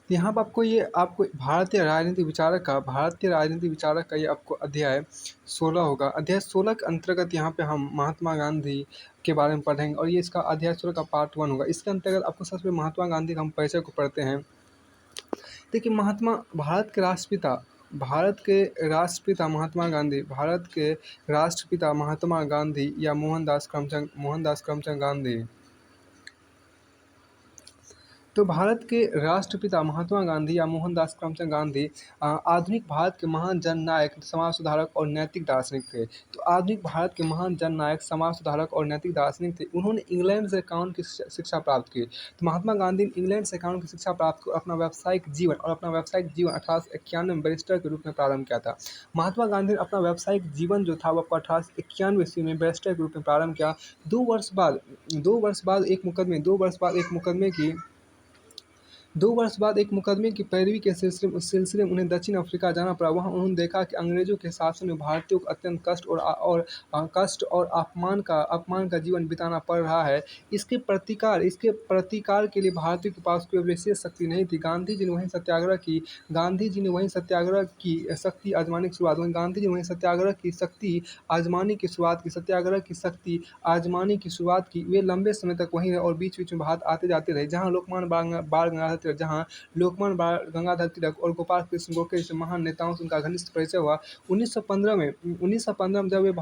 तो यहाँ पर आपको भारतीय राजनीति विचारक का ये आपको अध्याय 16 होगा। अध्याय 16 के अंतर्गत यहाँ पे हम महात्मा गांधी के बारे में पढ़ेंगे और ये इसका अध्याय 16 का पार्ट 1 होगा। इसके अंतर्गत आपको सबसे पहले महात्मा गांधी का हम परिचय को पढ़ते हैं। देखिए, भारत के राष्ट्रपिता महात्मा गांधी या मोहनदास करमचंद गांधी। तो भारत के राष्ट्रपिता महात्मा गांधी या मोहनदास करमचंद गांधी आधुनिक भारत के महान जननायक, समाज सुधारक और नैतिक दार्शनिक थे। तो आधुनिक भारत के महान जननायक, समाज सुधारक और नैतिक दार्शनिक थे। उन्होंने इंग्लैंड से कानून की शिक्षा प्राप्त की। तो महात्मा गांधी ने इंग्लैंड से कानून की शिक्षा प्राप्त कर अपना व्यावसायिक जीवन 1891 में बैरिस्टर के रूप में प्रारंभ किया था। महात्मा गांधी ने अपना व्यावसायिक जीवन जो था वो 1891 ईस्वी में बैरिस्टर के रूप में प्रारंभ किया। 2 वर्ष बाद एक मुकदमे की पैरवी के सिलसिले में उन्हें दक्षिण अफ्रीका जाना पड़ा। वहाँ उन्होंने देखा कि अंग्रेजों के शासन में भारतीयों को अत्यंत कष्ट और अपमान का जीवन बिताना पड़ रहा है। इसके प्रतिकार के लिए भारतीयों के पास कोई विशेष शक्ति नहीं थी। गांधी जी ने वहीं सत्याग्रह की शक्ति आजमाने की शुरुआत की। वे लंबे समय तक वहीं रहे और बीच-बीच में भारत आते जाते रहे, जहाँ लोकमान्य बाल गंगाधर तिलक और गोपाल कृष्ण गोखले जैसे महान नेताओं से उनका घनिष्ठ परिचय हुआ। 1915 में जब वे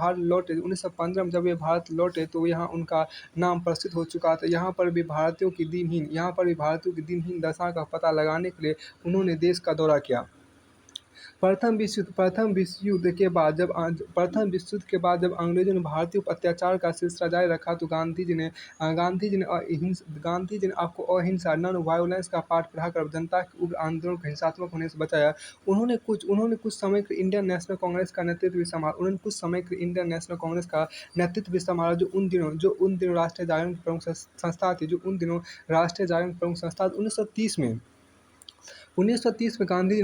भारत लौटे तो यहाँ उनका नाम प्रसिद्ध हो चुका था। यहाँ पर भी भारतीयों की दीनहीन दशा का पता लगाने के लिए उन्होंने देश का दौरा किया। प्रथम विश्व युद्ध के बाद जब अंग्रेजों ने भारतीयों पर अत्याचार का सिलसिला जारी रखा तो गांधी जी ने आपको अहिंसा, नॉन वायलेंस का पाठ पढ़ाकर जनता के उग्र आंदोलन को हिंसात्मक होने से बचाया। उन्होंने कुछ समय के इंडियन नेशनल कांग्रेस का नेतृत्व भी संभाला, जो उन दिनों राष्ट्रीय जागरण की प्रमुख संस्था थी। 1930 में गांधी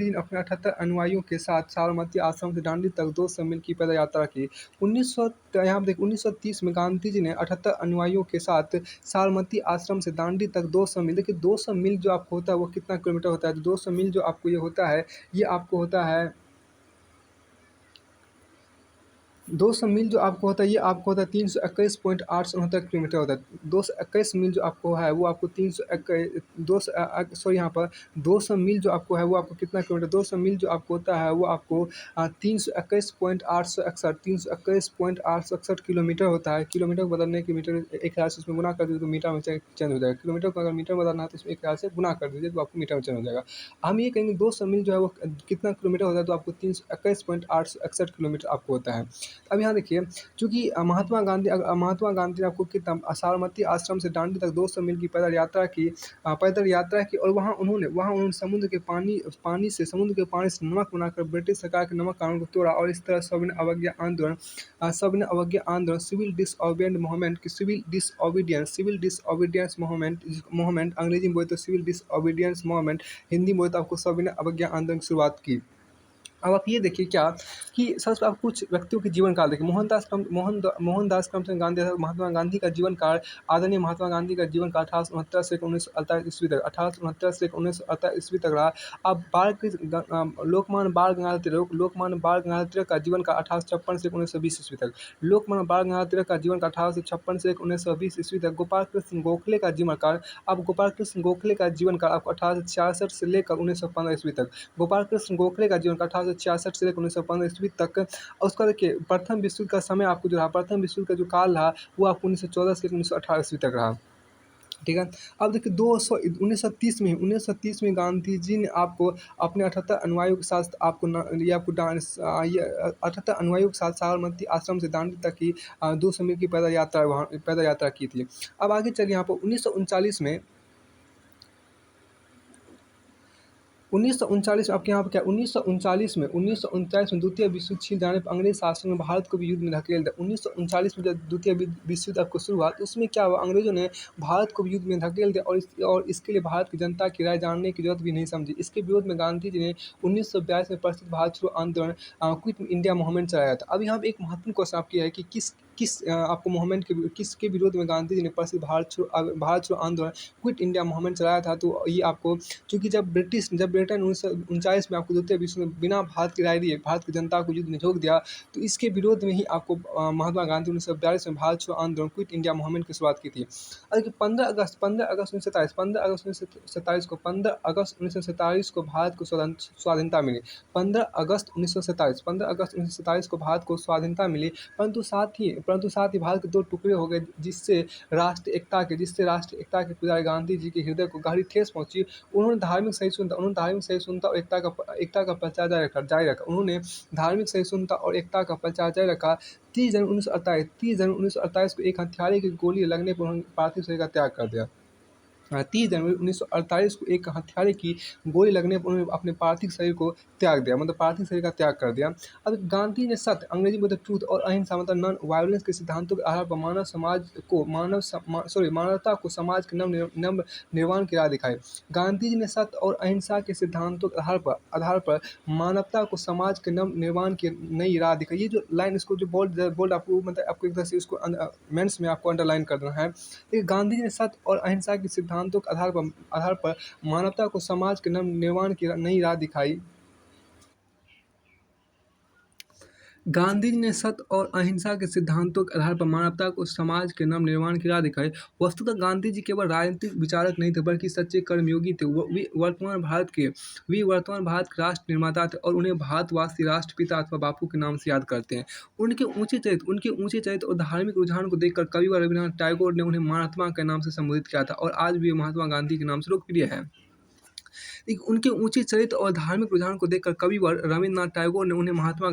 जी ने अपने 78 अनुयायियों के साथ साबरमती आश्रम से दांडी तक 200 मील की पैदल यात्रा की। 1930 में गांधी जी ने 78 अनुयायियों के साथ साबरमती आश्रम से दांडी तक 200 मील। देखिए, 200 मील जो आपको होता है वो कितना किलोमीटर होता है? तो 200 मील जो आपको ये होता है, ये आपको होता है 200 मील जो आपको होता है, ये आपको होता है 321.869 किलोमीटर होता है। 221 मील जो आपको है वो आपको 200 मील जो आपको है वो आपको कितना किलोमीटर? 200 मील जो आपको होता है वो आपको 321.861 किलोमीटर होता है। किलोमीटर को बदलने के मीटर एक हज़ार से उसमें गुना कर दीजिए तो मीटर में चेंज हो जाएगा। किलोमीटर को अगर मीटर में बदलना है तो इसमें 1000 से गुना कर दीजिए तो आपको मीटर में चेंज हो जाएगा। हम ये कहेंगे 200 मील जो है वो कितना किलोमीटर होता है? तो आपको 321.861 किलोमीटर आपको होता है। अब यहाँ देखिए, चूँकि महात्मा गांधी ने आपको कितना साबरमती आश्रम से दांडी तक 200 मील की पैदल यात्रा की और वहाँ उन्होंने समुद्र के पानी से नमक बनाकर ब्रिटिश सरकार के नमक कानून को तोड़ा और इस तरह सविनय अवज्ञा आंदोलन, सिविल डिसओबीडियंस मूवमेंट, अंग्रेजी में बोले तो सिविल डिसओबीडियंस मूवमेंट, हिंदी में बोले तो आपको सविनय अवज्ञा आंदोलन की शुरुआत की। अब आप ये देखिए क्या कि सबसे आप कुछ व्यक्तियों के जीवन काल देखिए। मोहनदास करमचंद गांधी अर्थात महात्मा गांधी का जीवन काल, आदरणीय महात्मा गांधी का जीवन काल 1869 से 1948 ईस्वी तक 1948 ईस्वी तक रहा। अब लोकमान्य बाल गंगाधर तिलक का जीवन काल 1856 से 1920 ईस्वी तक। लोकमान्य बाल गंगाधर तिलक का जीवन काल 1856 से 1920 ईस्वी तक। गोपाल कृष्ण गोखले का जीवन काल, आपको 1866 से लेकर 1915 ईस्वी तक। गोपाल कृष्ण गोखले का जीवन काल 1866 से लेकर 1915 ईस्वी तक। और उसका देखिए प्रथम विश्व युद्ध का समय आपको जो रहा, प्रथम विश्व युद्ध का जो काल रहा वो आपको 1914 से 1918 ईस्वी तक रहा। ठीक है। अब देखिए 1930 में गांधी जी ने आपको अपने 78 अनुयायियों के साथ 78 अनुयायियों के साथ साबरमती आश्रम से दांडी तक की 200 मील की पैदल यात्रा की थी। अब आगे चलिए, यहाँ पर 1939 में आपके यहाँ पर क्या 1939 में द्वितीय विश्व युद्ध छिड़ जाने पर अंग्रेज शासन ने भारत को भी युद्ध में धकेल दिया। 1939 में जब द्वितीय विश्व युद्ध आपको शुरू हुआ तो उसमें क्या हुआ, अंग्रेजों ने भारत को भी युद्ध में धकेल दिया और इसके लिए भारत की जनता की राय जानने की जरूरत भी नहीं समझी। इसके विरोध में गांधी जी ने 1942 में प्रसिद्ध भारत छोड़ो आंदोलन क्विट इंडिया मूवमेंट चलाया था। अब यहाँ पर एक महत्वपूर्ण क्वेश्चन आपकी है कि आपको मूवमेंट के किसके विरोध में गांधी जी ने प्रसिद्ध भारत छोड़ो आंदोलन, क्विट इंडिया मूवमेंट चलाया था। तो ये आपको, चूँकि जब ब्रिटेन 1939 में आपको द्वितीय विश्व में बिना भारत की राय दिए भारत की जनता को युद्ध में झोंक दिया, तो इसके विरोध में ही आपको महात्मा गांधी 1942 में भारत छोड़ो आंदोलन, क्विट इंडिया मूवमेंट की शुरुआत की थी। और देखिए 15 अगस्त 1947 को 15 अगस्त 1947 को भारत को स्वाधीनता मिली। 15 अगस्त 1947 को भारत को स्वाधीनता मिली, परंतु साथ ही भारत के दो टुकड़े हो गए, जिससे राष्ट्रीय एकता के पुजारी गांधी जी के हृदय को गहरी ठेस पहुंची। उन्होंने धार्मिक सहिष्णुता और एकता का प्रचार जारी रखा। उन्होंने धार्मिक सहिष्णुता और एकता का प्रचार जारी रखा। 30 जनवरी 1948 को एक हत्यारे की गोली लगने पर उन्होंने पार्थिव शरीर का त्याग कर दिया। 30 जनवरी 1948 को एक हत्यारे की गोली लगने पर उन्होंने अपने पार्थिव शरीर को त्याग दिया, मतलब पार्थिव शरीर का त्याग कर दिया। अब गांधी ने सत्य, अंग्रेजी में द ट्रूथ और अहिंसा मतलब नॉन वायलेंस के सिद्धांतों के आधार पर मानवता को समाज के नव निर्माण की राह दिखाई। गांधी जी ने सत्य और अहिंसा के सिद्धांतों के आधार पर मानवता को समाज के नव निर्माण की नई राह दिखाई। ये जो लाइन, इसको जो बोल्ड आपको, मतलब आपको एक तरह से इसको मेंस में आपको अंडरलाइन कर देना है। देखिए, गांधी जी ने सत्य और अहिंसा के सिद्धांतों के आधार पर मानवता को समाज के नव निर्माण की नई राह दिखाई। गांधी जी ने सत्य और अहिंसा के सिद्धांतों के आधार पर मानवता को समाज के नव निर्माण की राह दिखाई। वस्तुतः गांधी जी केवल राजनीतिक विचारक नहीं थे, बल्कि सच्चे कर्मयोगी थे। वे वर्तमान भारत के राष्ट्र निर्माता थे और उन्हें भारतवासी राष्ट्रपिता अथवा बापू के नाम से याद करते हैं। उनके ऊंचे चरित्र और धार्मिक रुझान को देखकर कवि व रविन्द्रनाथ टैगोर ने उन्हें महात्मा के नाम से संबोधित किया था, और आज भी महात्मा गांधी के नाम से लोकप्रिय है। उनके ऊंचे चरित्र और धार्मिक रुझान को देखकर कवि व रविन्द्रनाथ टैगोर ने उन्हें महात्मा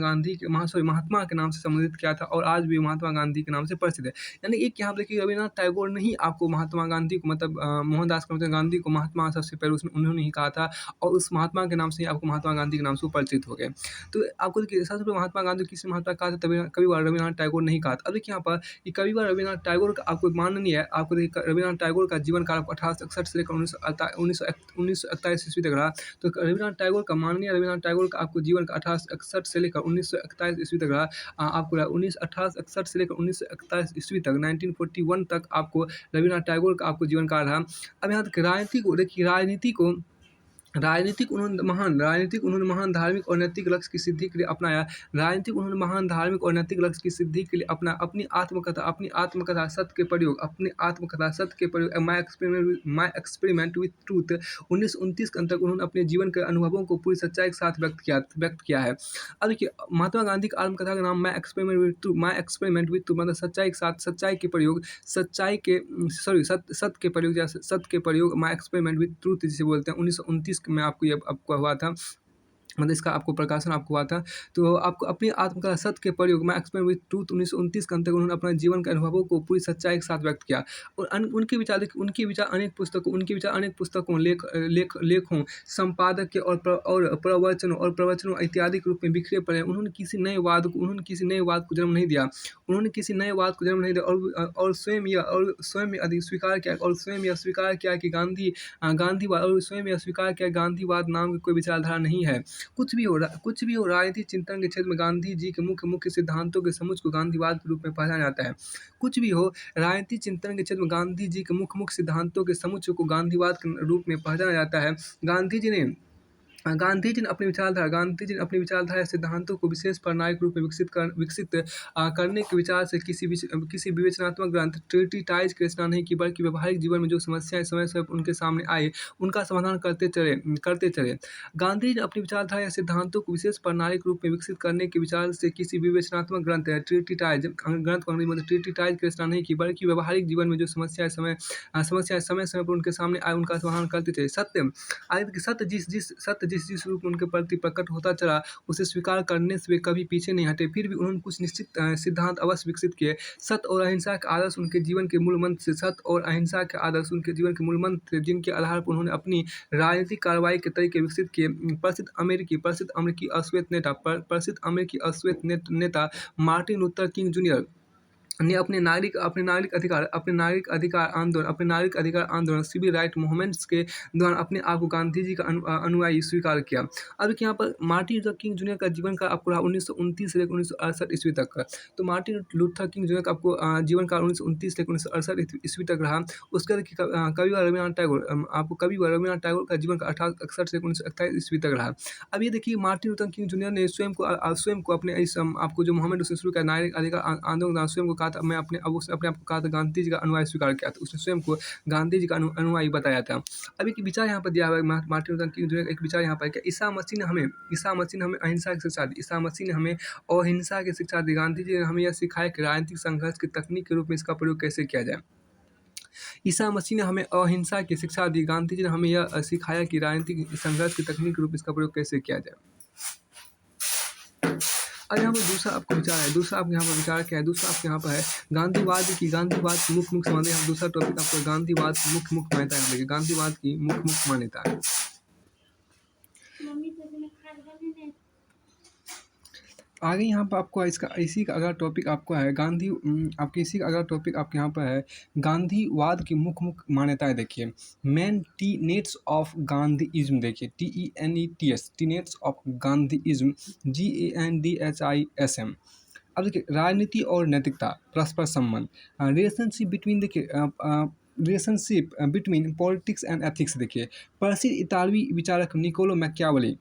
के नाम से संबोधित किया था, और आज भी महात्मा गांधी के नाम से प्रसिद्ध है। यानी एक यहाँ पर देखिए, रविन्द्रनाथ टैगोर ने ही आपको महात्मा गांधी को, मतलब मोहनदास करमचंद गांधी को महात्मा सबसे पहले उन्होंने ही कहा था, और उस महात्मा के नाम से ही आपको महात्मा गांधी के नाम से परिचित हो गए। तो आपको देखिए, सबसे पहले महात्मा गांधी किसी महात्मा कहा था, तभी कवि व रविन्द्रनाथ टैगोर नहीं कहा था। अब देखिए यहाँ पर कि कवि व रविन्द्रनाथ टैगोर का आपको माननीय है, आपको देखिए रविन्द्रनाथ टैगोर का जीवन काल 1861 से लेकर 1941 ईस्वी तक रहा। तो रविन्द्रनाथ टैगोर का आपको जीवन का 1861 से लेकर 1941 ईस्वी तक रहा। आपको 1861 से लेकर 1941 ईस्वी तक 1941 तक आपको रविन्द्रनाथ टैगोर का आपको जीवन काल रहा। अब यहाँ तक राजनीतिक उन्होंने महान धार्मिक और नैतिक लक्ष्य की सिद्धि के लिए अपनाया। अपनी आत्मकथा सत्य के प्रयोग माई एक्सपेरिमेंट विथ ट्रूथ 1929 के अंतर्गत उन्होंने अपने जीवन के अनुभवों को पूरी सच्चाई के साथ व्यक्त किया है। अब देखिए, महात्मा गांधी की आत्मकथा का नाम माई एक्सपेरिमेंट विथ ट्रूथ मतलब सच्चाई के प्रयोग माई एक्सपेरिमेंट विथ ट्रूथ जिसे बोलते हैं। 1929 में आपको हुआ था, मतलब इसका आपको प्रकाशन आपको हुआ था। तो आपको अपनी आत्मकथा सत्य के प्रयोग में एक्सपेरिमेंट विथ ट्रूथ 1929 के अंतर्गत उन्होंने अपने जीवन के अनुभवों को पूरी सच्चाई के साथ व्यक्त किया। और उनके विचार अनेक पुस्तकों, लेखों, संपादकीय और प्रवचनों इत्यादि के रूप में बिखरे पड़े हैं। उन्होंने किसी नए वाद को जन्म नहीं दिया। और स्वयं यह स्वीकार किया कि गांधीवाद नाम की कोई विचारधारा नहीं है। कुछ भी हो राजनीतिक चिंतन के क्षेत्र में गांधी जी के मुख्य सिद्धांतों के समुच्चय को गांधीवाद के रूप में पहचाना जाता है। कुछ भी हो राजनीतिक चिंतन के क्षेत्र में गांधी जी के मुख्य सिद्धांतों के समुच्चय को गांधीवाद के रूप में पहचाना जाता है। गांधी जी ने अपनी विचारधारा सिद्धांतों को विशेष प्रणाली के रूप में विकसित करने के विचार से किसी विवेचनात्मक ग्रंथ ट्रीटाइज की रचना नहीं की, बल्कि व्यवहारिक जीवन में जो समस्याएं समय समय पर उनके सामने आए उनका समाधान करते चले। गांधी जी ने अपनी विचारधारा या सिद्धांतों को विशेष प्रणाली के रूप में विकसित करने के विचार से किसी विवेचनात्मक ग्रंथ ट्रीटाइज की रचना नहीं की, बल्कि व्यवहारिक जीवन में जो समस्याएं समय समय पर उनके सामने आए उनका समाधान करते चले। सत्य जिस रूप में उनके प्रति प्रकट होता चला, उसे स्वीकार करने से वे कभी पीछे नहीं हटे। फिर भी उन्होंने कुछ निश्चित सिद्धांत अवश्य विकसित किए। सत्य और अहिंसा के आदर्श उनके जीवन के मूल मंत्र थे, जिनके आधार पर उन्होंने अपनी राजनीतिक कार्रवाई के तरीके विकसित किए। प्रसिद्ध अमेरिकी अश्वेत नेता मार्टिन लूथर किंग जूनियर ने अपने नागरिक अधिकार आंदोलन सिविल राइट मूवमेंट्स के दौरान अपने आप को गांधी जी का अनुयायी स्वीकार किया। अब देखिए यहाँ पर मार्टिन लूथर किंग जूनियर का जीवन काल आपको रहा 1929 से लेकर 1968 ईस्वी तक का। तो मार्टिन लूथर किंग जूनियर का आपको जीवन काल 1929 से लेकर 1968 ईस्वी तक रहा। उसके बाद देखिए कविवर रवीन्द्रनाथ टैगोर, आपको कविवर रवीन्द्रनाथ टैगोर का जीवन काल 1861 से 1928 ईस्वी तक रहा। अब ये देखिए मार्टिन लूथर किंग जूनियर ने स्वयं को अपने इस आपको जो मोहम्मद उसने शुरू किया नागरिक अधिकार आंदोलन, स्वयं को कहा था, मैं अपने आप को कहा था गांधी जी का अनुयायी स्वीकार किया था। उसने स्वयं को गांधी जी का अनुयायी बताया था। अब एक विचार यहाँ पर दिया हुआ है मार्टिन लूथर किंग जूनियर, एक विचार यहाँ पर कि ईसा मसीह ने हमें अहिंसा की शिक्षा दी। ईसा मसीह ने हमें अहिंसा की शिक्षा दी। गांधी जी ने हमें यह सिखाया कि राजनीतिक संघर्ष की तकनीक के रूप में इसका प्रयोग कैसे किया जाए। ईसा मसीह ने हमें अहिंसा की शिक्षा दी। गांधी जी ने हमें यह सिखाया कि राजनीतिक संघर्ष की तकनीक के रूप में इसका प्रयोग कैसे किया जाए। अब यहाँ पर दूसरा आपको विचार है, दूसरा आपके यहाँ पर विचार क्या है, दूसरा आपके यहाँ पर है गांधीवाद की मुख्य संबंध। यहाँ दूसरा टॉपिक आपको गांधीवाद की मुख्य मान्यता है। गांधीवाद की मुख्य मान्यता है। आगे यहाँ पर आपको इसका इसी का अगला टॉपिक आपको है आपके इसी का अगला टॉपिक आपके यहाँ पर है गांधीवाद की मुख्य मान्यताएं। देखिए मेन टीनेट्स ऑफ गांधीइज्म, देखिए TENETS टीनेट्स ऑफ गांधीइज्म GANDHISM। अब देखिए राजनीति और नैतिकता, परस्पर संबंध, relationship between politics and ethics. देखिए प्रसिद्ध इतालवी विचारक निकोलो मैकियावेली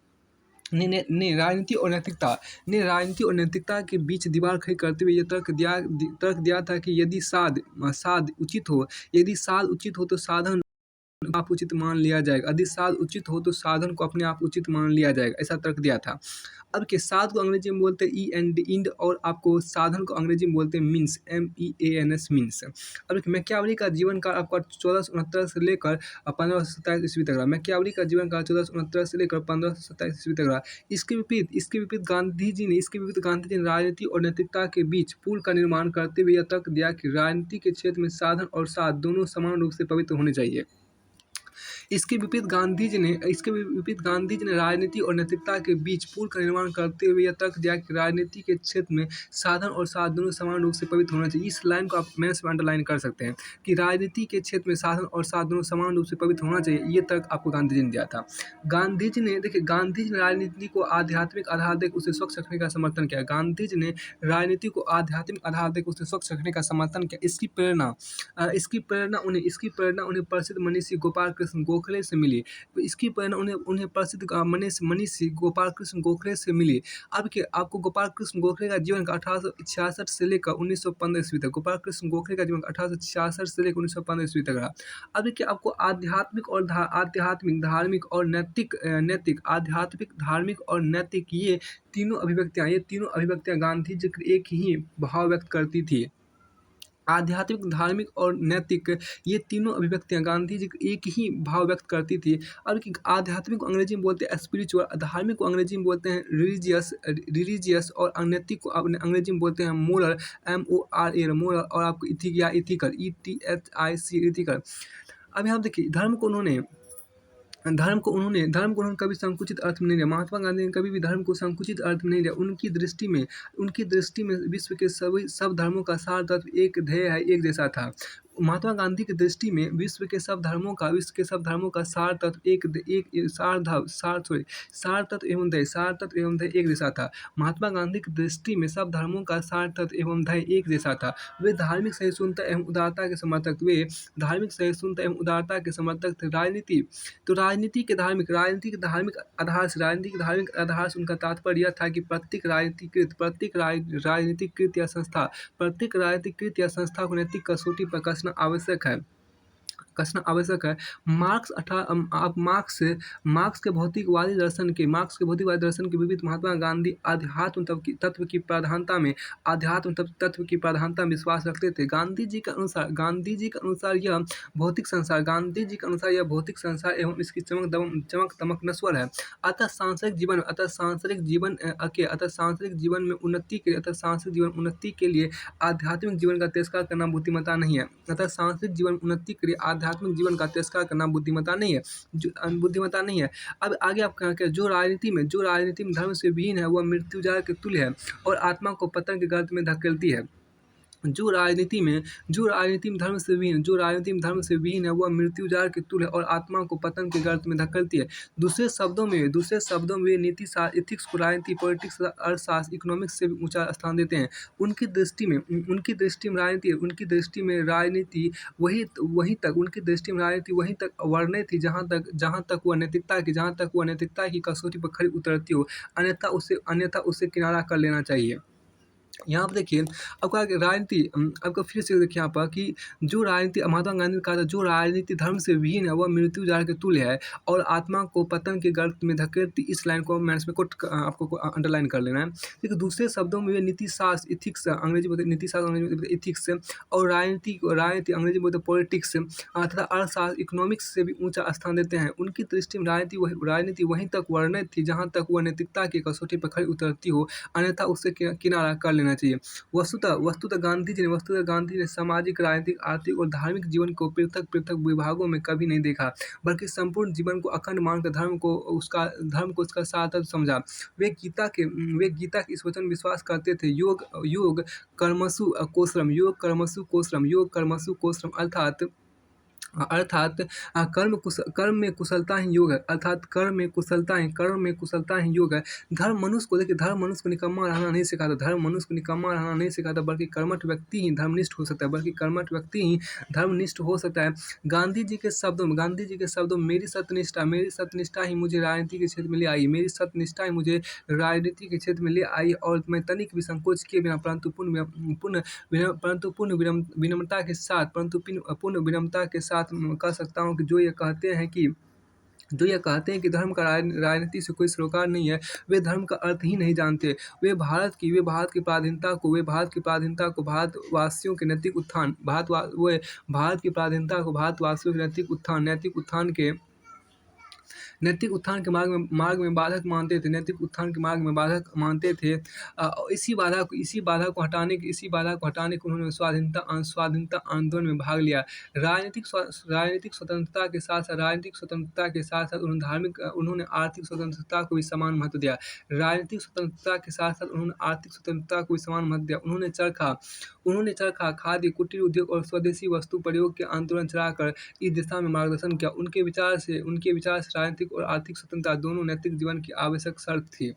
ने राजनीति और नैतिकता के बीच दीवार खड़ी करते हुए यह तर्क दिया था कि यदि साध उचित हो तो साधन आप उचित मान लिया जाएगा। यदि साध उचित हो तो साधन को अपने आप उचित मान लिया जाएगा, ऐसा तर्क दिया था। अब के साध को अंग्रेजी में बोलते हैं इंड और आपको साधन को अंग्रेजी में बोलते हैं मीन्स, MEANS मीन्स। अब मैकियावेली का जीवन काल आपका 1469 से लेकर 1527 ईस्वी तक रहा। मैकियावेली का जीवन काल 1469 से लेकर 1527 ईस्वी तक रहा। इसके विपरीत गांधी जी ने राजनीति और नैतिकता के बीच पुल का निर्माण करते हुए यह तर्क दिया कि राजनीति के क्षेत्र में साधन और साध दोनों समान रूप से पवित्र होने चाहिए। इसके विपरीत गांधी जी ने राजनीति और नैतिकता के बीच पुल का निर्माण करते हुए यह तर्क दिया कि राजनीति के क्षेत्र में साधन और साध दोनों समान रूप से पवित्र होना चाहिए। इस लाइन को आप मेंस में अंडरलाइन कर सकते हैं कि राजनीति के क्षेत्र में साधन और साध दोनों समान रूप से पवित्र होना चाहिए। ये तर्क आपको गांधी जी ने दिया था। गांधी जी ने राजनीति को आध्यात्मिक आधार देकर उसे स्वच्छ रखने का समर्थन किया। गांधी जी ने राजनीति को आध्यात्मिक आधार देकर उसे स्वच्छ रखने का समर्थन किया। इसकी प्रेरणा उन्हें प्रसिद्ध मनीषी गोपाल कृष्ण गोखले से मिली। इसकी प्रेरणा उन्हें प्रसिद्ध मनीषी गोपाल कृष्ण गोखले से मिली। अब के आपको गोपाल कृष्ण गोखले का जीवन 1866 से लेकर 1915 ईस्वी तक, गोपाल कृष्ण गोखले का जीवन 1866 से लेकर 1915 ईस्वी तक रहा। अब देखिए आपको आध्यात्मिक धार्मिक और नैतिक ये तीनों अभिव्यक्तियां गांधी जी एक ही भाव व्यक्त करती थी। आध्यात्मिक, धार्मिक और नैतिक ये तीनों अभिव्यक्तियां गांधी जी एक ही भाव व्यक्त करती थी। अब कि आध्यात्मिक को अंग्रेजी में बोलते हैं स्पिरिचुअल, धार्मिक को अंग्रेजी में बोलते हैं रिलीजियस और नैतिक को अंग्रेजी में बोलते हैं मोरल, MORAL मोरल, और आपको इथिकल ETHIC। अब यहाँ देखिए धर्म को उन्होंने कभी संकुचित अर्थ में नहीं लिया। महात्मा गांधी ने कभी भी धर्म को संकुचित अर्थ में नहीं लिया। उनकी दृष्टि में विश्व के सब धर्मों का सार तत्व एक ध्येय है, एक जैसा था। महात्मा गांधी की दृष्टि में विश्व के सब धर्मों का सार तत्व एवं ध्येय एक जैसा था। महात्मा गांधी की दृष्टि में सब धर्मों का सार तत्व एवं ध्येय एक जैसा था। वे धार्मिक सहिष्णुता एवं उदारता के समर्थक थे। राजनीति के धार्मिक आधार से उनका तात्पर्य यह था कि प्रत्येक राजनीतिकृत या संस्था को नैतिक कसौटी पर कसना आवश्यक है। मार्क्स के भौतिकवादी दर्शन के विपरीत महात्मा गांधी आध्यात्म तत्व की प्रधानता में विश्वास रखते थे। गांधी जी के अनुसार यह भौतिक संसार एवं इसकी चमक दमक नश्वर है। अतः सांसारिक जीवन में उन्नति के लिए आध्यात्मिक जीवन का तिरस्कार करना बुद्धिमत्ता नहीं है। आध्यात्मिक जीवन का तिरस्कार करना बुद्धिमत्ता नहीं है। अब आगे आप कहें जो राजनीति में धर्म से विहीन है वह मृत्युजार के तुल्य है और आत्मा को पतन के गर्त में धकेलती है। जो राजनीति में धर्म से विहीन है, वह मृत्यु जार के तुल्य है और आत्मा को पतन के गर्त में धकेलती है। दूसरे शब्दों में वे नीति शास्त्र, एथिक्स को राजनीति, पॉलिटिक्स, अर्थशास्त्र, इकोनॉमिक्स से भी ऊंचा स्थान देते हैं। उनकी दृष्टि में राजनीति वहीं तक वर्णित थी जहाँ तक वह नैतिकता की कसौटी पर खरी उतरती हो, अन्यथा उसे किनारा कर लेना चाहिए। यहाँ पर देखिए आपका आपका फिर से देखिए यहाँ पर कि जो राजनीति, महात्मा गांधी ने कहा था, जो राजनीति धर्म से विहीन है वह मृत्यु जार के तुल्य है और आत्मा को पतन के गर्त में धकेलती। इस लाइन को मैं इसमें आपको अंडरलाइन कर लेना है। देखिए दूसरे शब्दों में वे नीति शास्त्र, इथिक्स, अंग्रेजी बोलते नीति शास्त्र, अंग्रेजी बोलते इथिक्स, और राजनीति अंग्रेजी बोलते पॉलिटिक्स तथा अर्थशास्त्र, इकोनॉमिक्स से भी ऊंचा स्थान देते हैं। उनकी दृष्टि में राजनीति वहीं तक वर्णित थी जहाँ तक वह नैतिकता की कसौटी पर खरी उतरती हो, अन्यथा उससे किनारा कर लेना चाहिए। वस्तुतः गांधी ने सामाजिक, राजनीतिक, आर्थिक और धार्मिक जीवन को पृथक पृथक विभागों में कभी नहीं देखा, बल्कि संपूर्ण जीवन को अखंड मानकर धर्म को उसका सार्थक समझा। वे गीता के इस वचन विश्वास करते थे, योग कर्मसु कोश्रम, अर्थात कर्म में कुशलता ही योग है। धर्म मनुष्य को निकम्मा रहना नहीं सिखाता, बल्कि कर्मठ व्यक्ति ही धर्मनिष्ठ हो सकता है। गांधी जी के शब्दों में मेरी सत्यनिष्ठा ही मुझे राजनीति के क्षेत्र में ले आई और मैं तनिक भी संकोच किए बिना परंतु पूर्ण विनम्रता के साथ कह सकता हूँ कि जो ये कहते हैं कि धर्म का राजनीति से कोई सरोकार नहीं है, वे धर्म का अर्थ ही नहीं जानते। वे भारत की पराधीनता को भारतवासियों के नैतिक उत्थान के मार्ग में बाधक मानते थे। इसी बाधा को हटाने के उन्होंने स्वाधीनता आंदोलन में भाग लिया। राजनीतिक स्वतंत्रता के साथ उन्होंने आर्थिक स्वतंत्रता को भी समान महत्व दिया। उन्होंने चरखा, खादी, कुटीर उद्योग और स्वदेशी वस्तु प्रयोग के आंदोलन चलाकर इस दिशा में मार्गदर्शन किया। उनके विचार से राजनीतिक और आर्थिक स्वतंत्रता दोनों नैतिक जीवन की आवश्यक शर्त थी।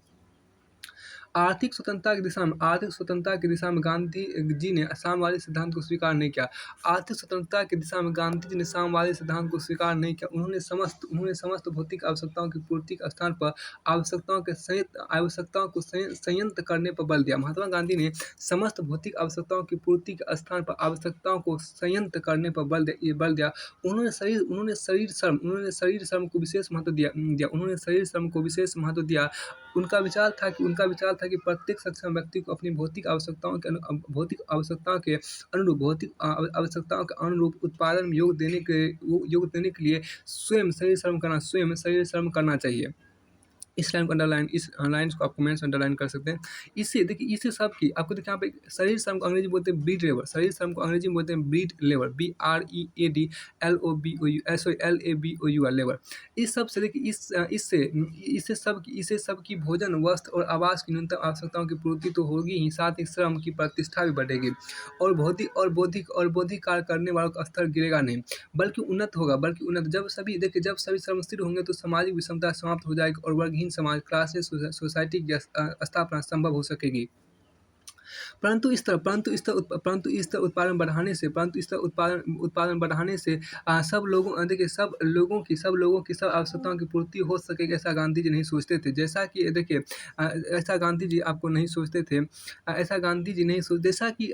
आर्थिक स्वतंत्रता की दिशा में गांधी जी ने साम्यवादी सिद्धांत को स्वीकार नहीं किया। उन्होंने समस्त भौतिक आवश्यकताओं की पूर्ति के स्थान पर आवश्यकताओं को संयत करने पर बल दिया। महात्मा गांधी ने समस्त भौतिक आवश्यकताओं की पूर्ति के स्थान पर आवश्यकताओं को संयत करने पर बल दिया। उन्होंने शरीर श्रम को विशेष महत्व दिया। उनका विचार था कि प्रत्येक सक्षम व्यक्ति को अपनी भौतिक आवश्यकताओं के अनुरूप उत्पादन में योग देने के लिए स्वयं शरीर श्रम करना चाहिए। इस लाइन को आप कमेंट्स में अंडरलाइन कर सकते हैं। इससे सब की आपको देखिए यहाँ पे शरीर श्रम को अंग्रेजी में बोलते हैं ब्रीड लेबर, लेबर। इस सब से देखिए इससे सब की भोजन, वस्त्र और आवास की न्यूनतम आवश्यकताओं की पूर्ति तो होगी ही, साथ ही श्रम की प्रतिष्ठा भी बढ़ेगी और बौद्धिक कार्य करने वालों का स्तर गिरेगा नहीं, बल्कि उन्नत होगा। जब सभी श्रमशील होंगे तो सामाजिक विषमता समाप्त हो जाएगी और वर्गहीन समाज, क्लासेस सोसाइटी की स्थापना संभव हो सकेगी। परंतु इस तरह उत्पादन बढ़ाने से सब लोगों की सब आवश्यकताओं की पूर्ति हो सकेगी, ऐसा गांधी जी नहीं सोचते थे। जैसा कि देखिए ऐसा गांधी जी आपको नहीं सोचते थे, जैसा कि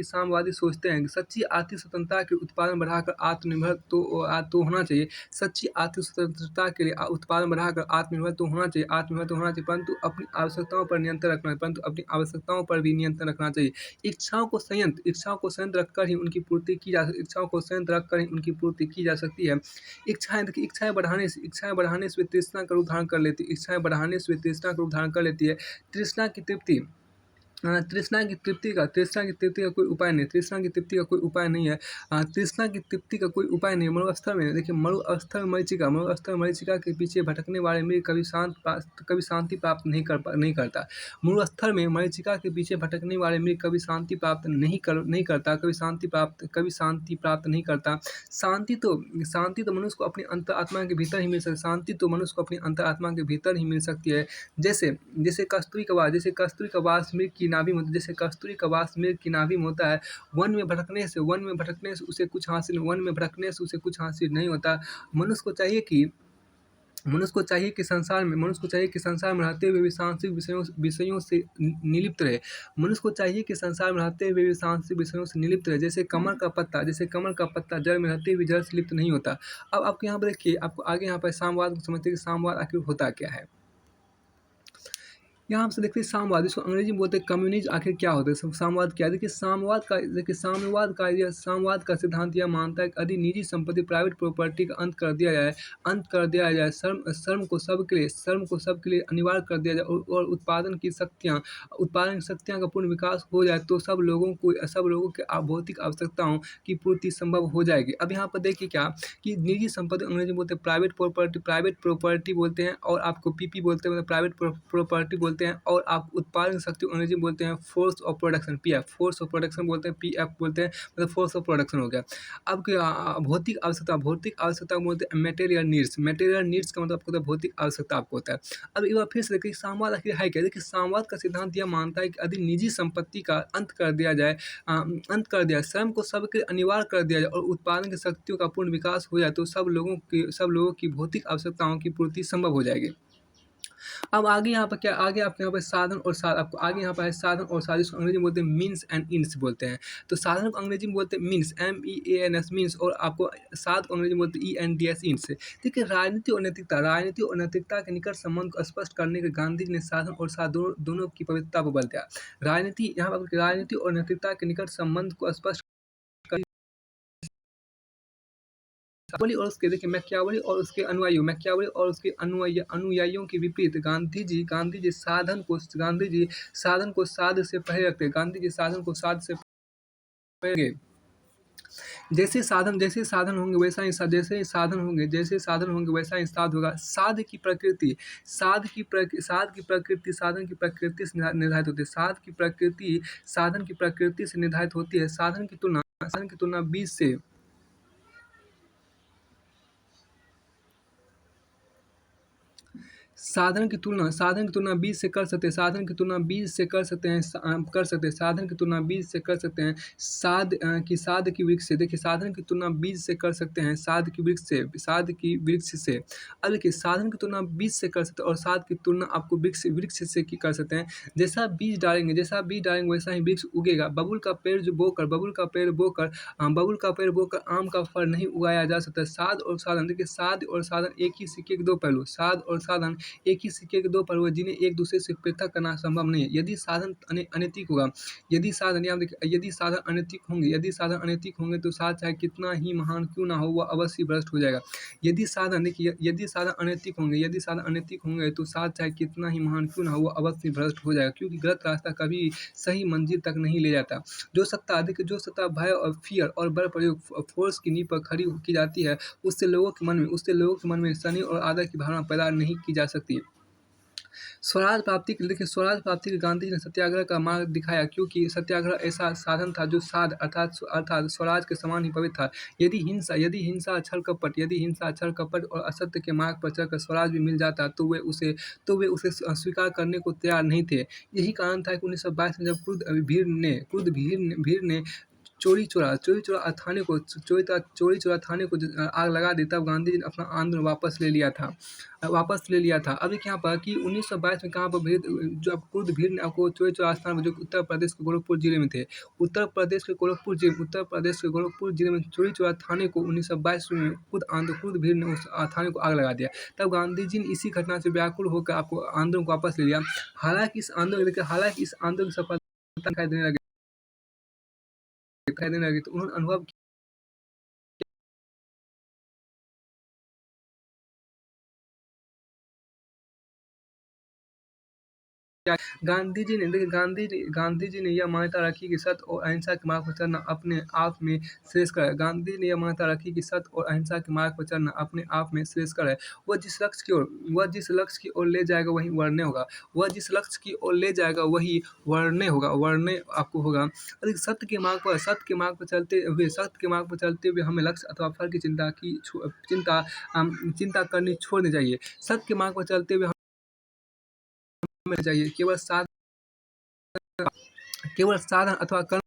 साम्यवादी सोचते हैं। सच्ची आर्थिक स्वतंत्रता के उत्पादन बढ़ाकर आत्मनिर्भर तो होना चाहिए। सच्ची आर्थिक स्वतंत्रता के लिए उत्पादन बढ़ाकर आत्मनिर्भर तो होना चाहिए, परंतु अपनी आवश्यकताओं पर भी नियंत्रण रखना चाहिए। इच्छाओं को संयत रखकर ही उनकी पूर्ति की जा सकती है। इच्छाएं बढ़ाने से वे तृष्णा का रूप धारण कर लेती है। तृष्णा की तृप्ति तृष्णा की तृप्ति का कोई उपाय नहीं, तृष्णा की तृप्ति का कोई उपाय नहीं है। तृष्णा की तृप्ति का कोई उपाय नहीं है। मरुस्थल में देखिए, मरुस्थल में मरीचिका के पीछे भटकने वाले मृग कभी शांति प्राप्त नहीं करता। मरुस्थल में मरीचिका के पीछे भटकने वाले मृग कभी शांति प्राप्त नहीं करता, कभी शांति प्राप्त नहीं करता। शांति तो मनुष्य को अपनी अंतरात्मा के भीतर ही मिल सकती, शांति तो मनुष्य को अपनी अंतरात्मा के भीतर ही मिल सकती है। जैसे जैसे कस्तूरी का वास मृग की नाभि में होता है, जैसे कस्तूरी का वास मृग की नाभि में होता है। वन में भटकने से उसे कुछ हासिल नहीं होता। मनुष्य को चाहिए कि संसार में रहते हुए भी सांसारिक विषयों से निलिप्त रहे। मनुष्य को चाहिए कि संसार में रहते हुए भी सांसारिक विषयों से निलिप्त रहे। जैसे कमल का पत्ता जड़ में रहते हुए जड़ से लिप्त नहीं होता। अब आपको यहाँ पर देखिए, आपको आगे यहाँ पर साम्यवाद को समझते हैं कि साम्यवाद आखिर होता क्या है। यहाँ से देखते हैं साम्यवाद, इसको अंग्रेजी में बोलते हैं कम्युनिज्म। आखिर क्या होता है, साम्यवाद क्या है? देखिए साम्यवाद का सिद्धांत यह मानता है कि यदि निजी संपत्ति, प्राइवेट प्रॉपर्टी का अंत कर दिया जाए, श्रम को सबके लिए अनिवार्य कर दिया जाए और उत्पादन की शक्तियाँ का पूर्ण विकास हो जाए, तो सब लोगों के भौतिक आवश्यकताओं की पूर्ति संभव हो जाएगी। अब यहाँ पर देखिए क्या कि निजी संपत्ति अंग्रेजी में बोलते हैं प्राइवेट प्रॉपर्टी बोलते हैं, और आपको पीपी बोलते हैं, मतलब प्राइवेट प्रॉपर्टी बोलते हैं। और आप उत्पादन शक्ति अंग्रेजी में बोलते हैं force of production, PF, force of production बोलते हैं, पीएफ बोलते हैं, मतलब फोर्स ऑफ प्रोडक्शन हो गया। अब भौतिक आवश्यकता को बोलते हैं मटेरियल नीड्स का मतलब आपको होता है भौतिक आवश्यकता आपको होता है। अब एक बार फिर से देखिए साम्यवाद आखिर है क्या। देखिए साम्यवाद का सिद्धांत यह मानता है कि यदि निजी संपत्ति का अंत कर दिया, श्रम को सबके लिए अनिवार्य कर दिया जाए और उत्पादन की शक्तियों का पूर्ण विकास हो जाए, तो सब लोगों की भौतिक आवश्यकताओं की पूर्ति संभव हो जाएगी। अब आगे यहाँ पर क्या, आगे आपके यहाँ पर साधन और साध आपको आगे यहाँ पर है साधन और साध, जिसको अंग्रेजी में बोलते हैं मीन्स एंड इंड्स बोलते हैं। तो साधन को अंग्रेजी में बोलते हैं मीन्स, MEANS मीन्स, और आपको साध को अंग्रेजी में बोलते हैं ENDS इंड्स। देखिए राजनीति और नैतिकता के निकट संबंध को स्पष्ट करने के गांधी जी ने साधन और साध दोनों की पवित्रता पर बल दिया। राजनीति और नैतिकता के निकट संबंध को स्पष्ट मैकियावेली और उसके अनुयायियों के विपरीत गांधी जी साधन को साध से पहले रखते हैं। जैसे साधन होंगे वैसा ही साध होगा। साधन की प्रकृति से निर्धारित होती है। साधन की प्रकृति से निर्धारित होती है। साधन की तुलना बीज से बीज से कर सकते हैं। साध की वृक्ष से। देखिए साधन की तुलना बीज से कर सकते हैं, साध की वृक्ष से। अब देखिए साधन की तुलना बीज से कर सकते हैं और साध की तुलना आपको वृक्ष से कर सकते हैं। जैसा बीज डालेंगे वैसा ही वृक्ष उगेगा। बबुल का पेड़ बोकर आम का फल नहीं उगाया जा सकता। साध और साधन, देखिए साध और साधन एक ही सिक्के के दो पहलू। साध और साधन एक ही सिक्के के दो पहलू हैं, जिन्हें एक दूसरे से पृथक करना संभव नहीं है। यदि साधन अनैतिक होगा, यदि साधन अनैतिक होंगे तो साध चाहे कितना ही महान क्यों ना हो, वह अवश्य भ्रष्ट हो जाएगा। यदि साधन अनैतिक होंगे तो साध चाहे कितना ही महान क्यों ना हो, वह अवश्य भ्रष्ट हो जाएगा, क्योंकि गलत रास्ता कभी सही मंजिल तक नहीं ले जाता। जो सत्ता भय और फियर और बल प्रयोग फोर्स की नींव पर खड़ी की जाती है, उससे लोगों के मन में स्नेह और आदर की भावना पैदा नहीं की जा सकती। स्वराज प्राप्ति के लिए गांधी जी ने सत्याग्रह का मार्ग दिखाया, क्योंकि सत्याग्रह ऐसा साधन था जो साध अर्थात स्वराज के समान ही पवित्र था। यदि हिंसा छल कपट और असत्य के मार्ग पर चलकर स्वराज भी मिल जाता, तो वे उसे स्वीकार करने को तैयार नहीं थे। यही कारण था कि 1922 में जब क्रुद्ध भीड़ ने चोरी चोरा थाने को आग लगा दी, तब गांधी जी ने अपना आंदोलन वापस ले लिया था। अब देखिए यहाँ पर कि 1922 में कहाँ पर जो क्रुद्ध भीड़ ने आपको चोरी चोरा स्थान, जो उत्तर प्रदेश के गोरखपुर जिले में थे, उत्तर प्रदेश के गोरखपुर जिले में चोरी चोरा थाने को 1922 में क्रुद्ध भीड़ ने उस थाने को आग लगा दिया। तब गांधी जी ने इसी घटना से व्याकुल होकर आपको आंदोलन को वापस ले लिया। हालांकि इस आंदोलन की सफलता दिखाई देने लगी तो उन्होंने अनुभव गांधी जी ने देखिए गांधी जी ने यह मान्यता रखी कि सत्य और अहिंसा के मार्ग पर चलना अपने आप में श्रेयस्कर है। गांधी जी ने यह मान्यता रखी कि सत्य और अहिंसा के मार्ग पर चलना अपने आप में श्रेयस्कर है। वह जिस लक्ष्य की ओर ले जाएगा वही वर्ण्य होगा। वह जिस लक्ष्य की ओर ले जाएगा वही वर्ण्य आपको होगा। और सत्य के मार्ग पर चलते हुए हमें लक्ष्य अथवा फल की चिंता करनी छोड़नी चाहिए। सत्य के मार्ग पर चलते हुए हमें चाहिए केवल साधन अथवा कर्म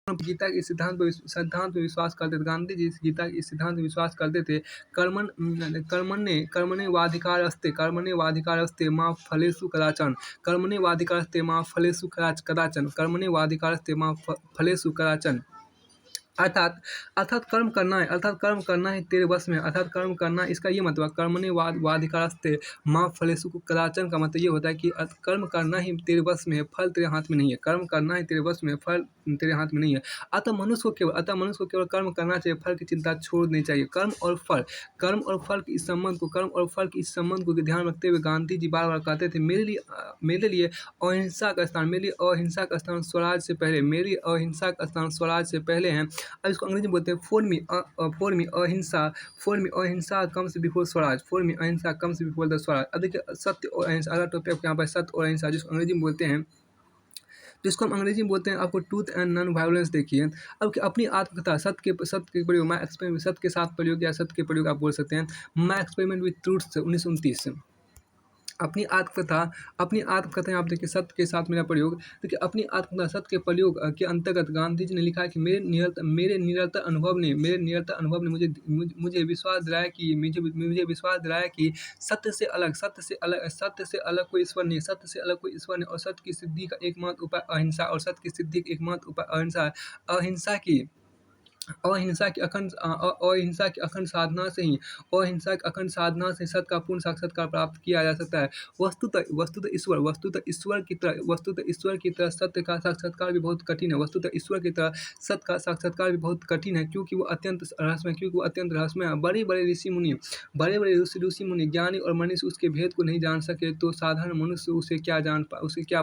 गीता के सिद्धांत में विश्वास करते थे। गांधी जी इस गीता के इस सिद्धांत में विश्वास करते थे। कर्मण्येवाधिकारस्ते मा फलेषु कदाचन। कर्मण्येवाधिकारस्ते मा फलेषु कदाचन। अर्थात कर्म करना है तेरे बस में। अर्थात कर्म करना, इसका ये मतलब कर्मण्येवाधिकारस्ते माँ फलेषु कदाचन का मतलब ये होता है कि कर्म करना ही तेरे बस में है, फल तेरे हाथ में नहीं है। कर्म करना ही तेरे बस में है, फल तेरे हाथ में नहीं है। अतः मनुष्य को केवल कर्म करना चाहिए, फल की चिंता छोड़नी चाहिए। कर्म और फल के इस संबंध को ध्यान रखते हुए गांधी जी बार बार कहते थे, मेरे लिए अहिंसा का स्थान स्वराज से पहले, है। अब इसको अंग्रेजी में बोलते हैं फॉर मी अहिंसा comes before Swaraj. The Swaraj. अब देखिए सत्य और अहिंसा, अगर टॉपिक आपके यहाँ पर सत्य और अहिंसा जिसको अंग्रेजी में बोलते हैं, जिसको हम अंग्रेजी में बोलते हैं आपको ट्रूथ एंड नॉन वायलेंस। देखिए अब अपनी आत्मकथा सत्य के प्रयोग, मैं एक्सपेरिमेंट सत्य के साथ प्रयोग या सत्य के प्रयोग आप बोल सकते हैं। मैं एक्सपेरिमेंट विद ट्रूथ 1929। अपनी आत्मकथा आप देखिए सत्य के साथ मेरा प्रयोग। देखिए अपनी आत्मकथा सत्य के प्रयोग के अंतर्गत गांधी जी ने लिखा है कि मेरे निरंतर अनुभव ने मुझे विश्वास दिलाया कि सत्य से अलग कोई ईश्वर नहीं। और सत्य की सिद्धि का एकमात्र उपाय अहिंसा, और सत्य की सिद्धि का एकमात्र उपाय अहिंसा है। अहिंसा की अखंड साधना से ही सत्य का पूर्ण साक्षात्कार प्राप्त किया जा सकता है। वस्तुतः ईश्वर की तरह सत्य का साक्षात्कार भी बहुत कठिन है। क्योंकि वो अत्यंत रहस्यमय है। बड़े बड़े ऋषि मुनि ज्ञानी और मनुष्य उसके भेद को नहीं जान सके तो साधारण मनुष्य उसे क्या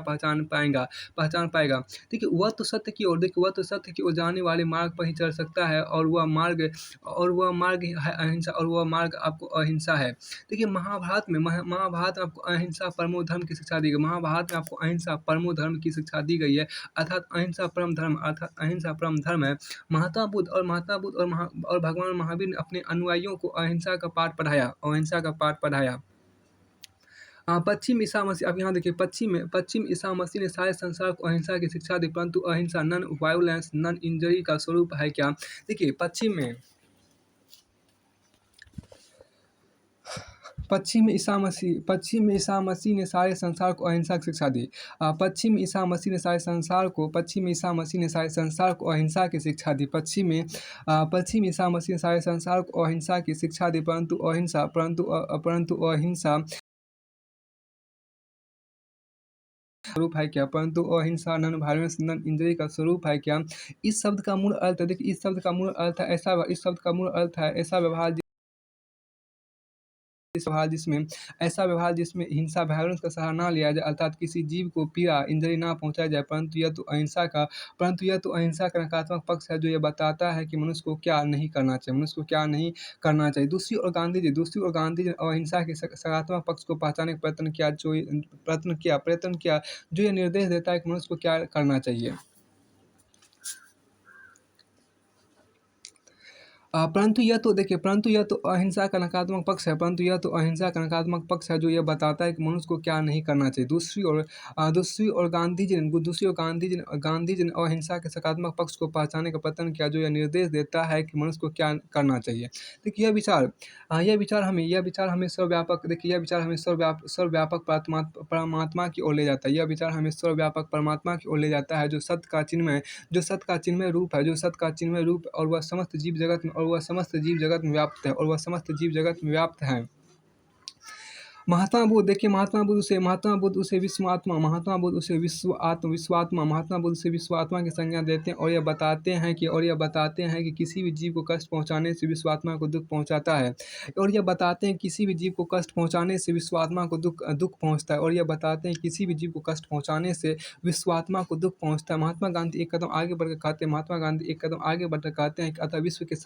पहचान पाएगा। देखिए वह तो सत्य की ओर जाने वाले मार्ग पर ही चल सकता है, और वह मार्ग है अहिंसा, और वह मार्ग आपको अहिंसा है। देखिए महाभारत में आपको अहिंसा परमो धर्म की शिक्षा दी गई है। अर्थात अहिंसा परम धर्म है। महात्मा बुद्ध और भगवान महावीर ने अपने अनुयायियों को अहिंसा का पाठ पढ़ाया। पश्चिम ईसा मसीह, अब यहाँ देखिए पश्चिम ईसा मसीह ने सारे संसार को अहिंसा की शिक्षा दी, परंतु अहिंसा नॉन वायलेंस नॉन इंजरी का स्वरूप है क्या। देखिए पश्चिम ईसा मसीह ने सारे संसार को अहिंसा की शिक्षा दी। पश्चिम ईसा मसीह ने सारे संसार को अहिंसा की शिक्षा दी। पश्चिम ईसा मसीह ने सारे संसार को अहिंसा की शिक्षा दी, परंतु अहिंसा स्वरूप है क्या। परंतु अहिंसा नॉन वायलेंस नॉन इंजरी का स्वरूप है क्या। इस शब्द का मूल अर्थ है, देखिए इस शब्द का मूल अर्थ है ऐसा व्यवहार जिसमें हिंसा वायलेंस का सहारा ना लिया जाए, अर्थात किसी जीव को पीड़ा इंजरी ना पहुंचाया जाए। परंतु यह तो अहिंसा का नकारात्मक पक्ष है, जो यह बताता है कि मनुष्य को क्या नहीं करना चाहिए। दूसरी ओर गांधी जी ने अहिंसा के सकारात्मक पक्ष को पहचानने का प्रयत्न किया, जो यह निर्देश देता है कि मनुष्य को क्या करना चाहिए। परंतु यह तो अहिंसा का नकारात्मक पक्ष है, जो यह बताता है कि मनुष्य को क्या नहीं करना चाहिए। दूसरी ओर गांधी जी ने अहिंसा के सकारात्मक पक्ष को पहचानने का प्रयत्न किया, जो यह निर्देश देता है कि मनुष्य को क्या करना चाहिए। देखिए यह विचार हमें सर्वव्यापक परमात्मा की ओर ले जाता है। परमात्मा की ओर ले जाता है, जो सत्य का चिन्मय रूप है, और वह समस्त जीव जगत में व्याप्त है। महात्मा बुद्ध, देखिए महात्मा बुद्ध उसे विश्वात्मा, महात्मा बुद्ध उसे विश्वात्मा, महात्मा बुद्ध से विश्वात्मा की संज्ञा देते हैं और यह बताते हैं कि किसी भी जीव को कष्ट पहुंचाने से विश्वात्मा को दुख पहुंचाता है। और यह बताते हैं किसी भी जीव को कष्ट पहुंचाने से विश्वात्मा को दुख पहुंचता है। और यह बताते हैं किसी भी जीव को कष्ट पहुंचाने से विश्वात्मा को दुख पहुंचता है। महात्मा गांधी एक कदम आगे बढ़कर कहते हैं, महात्मा गांधी एक कदम आगे बढ़कर कहते हैं कि अतः विश्व के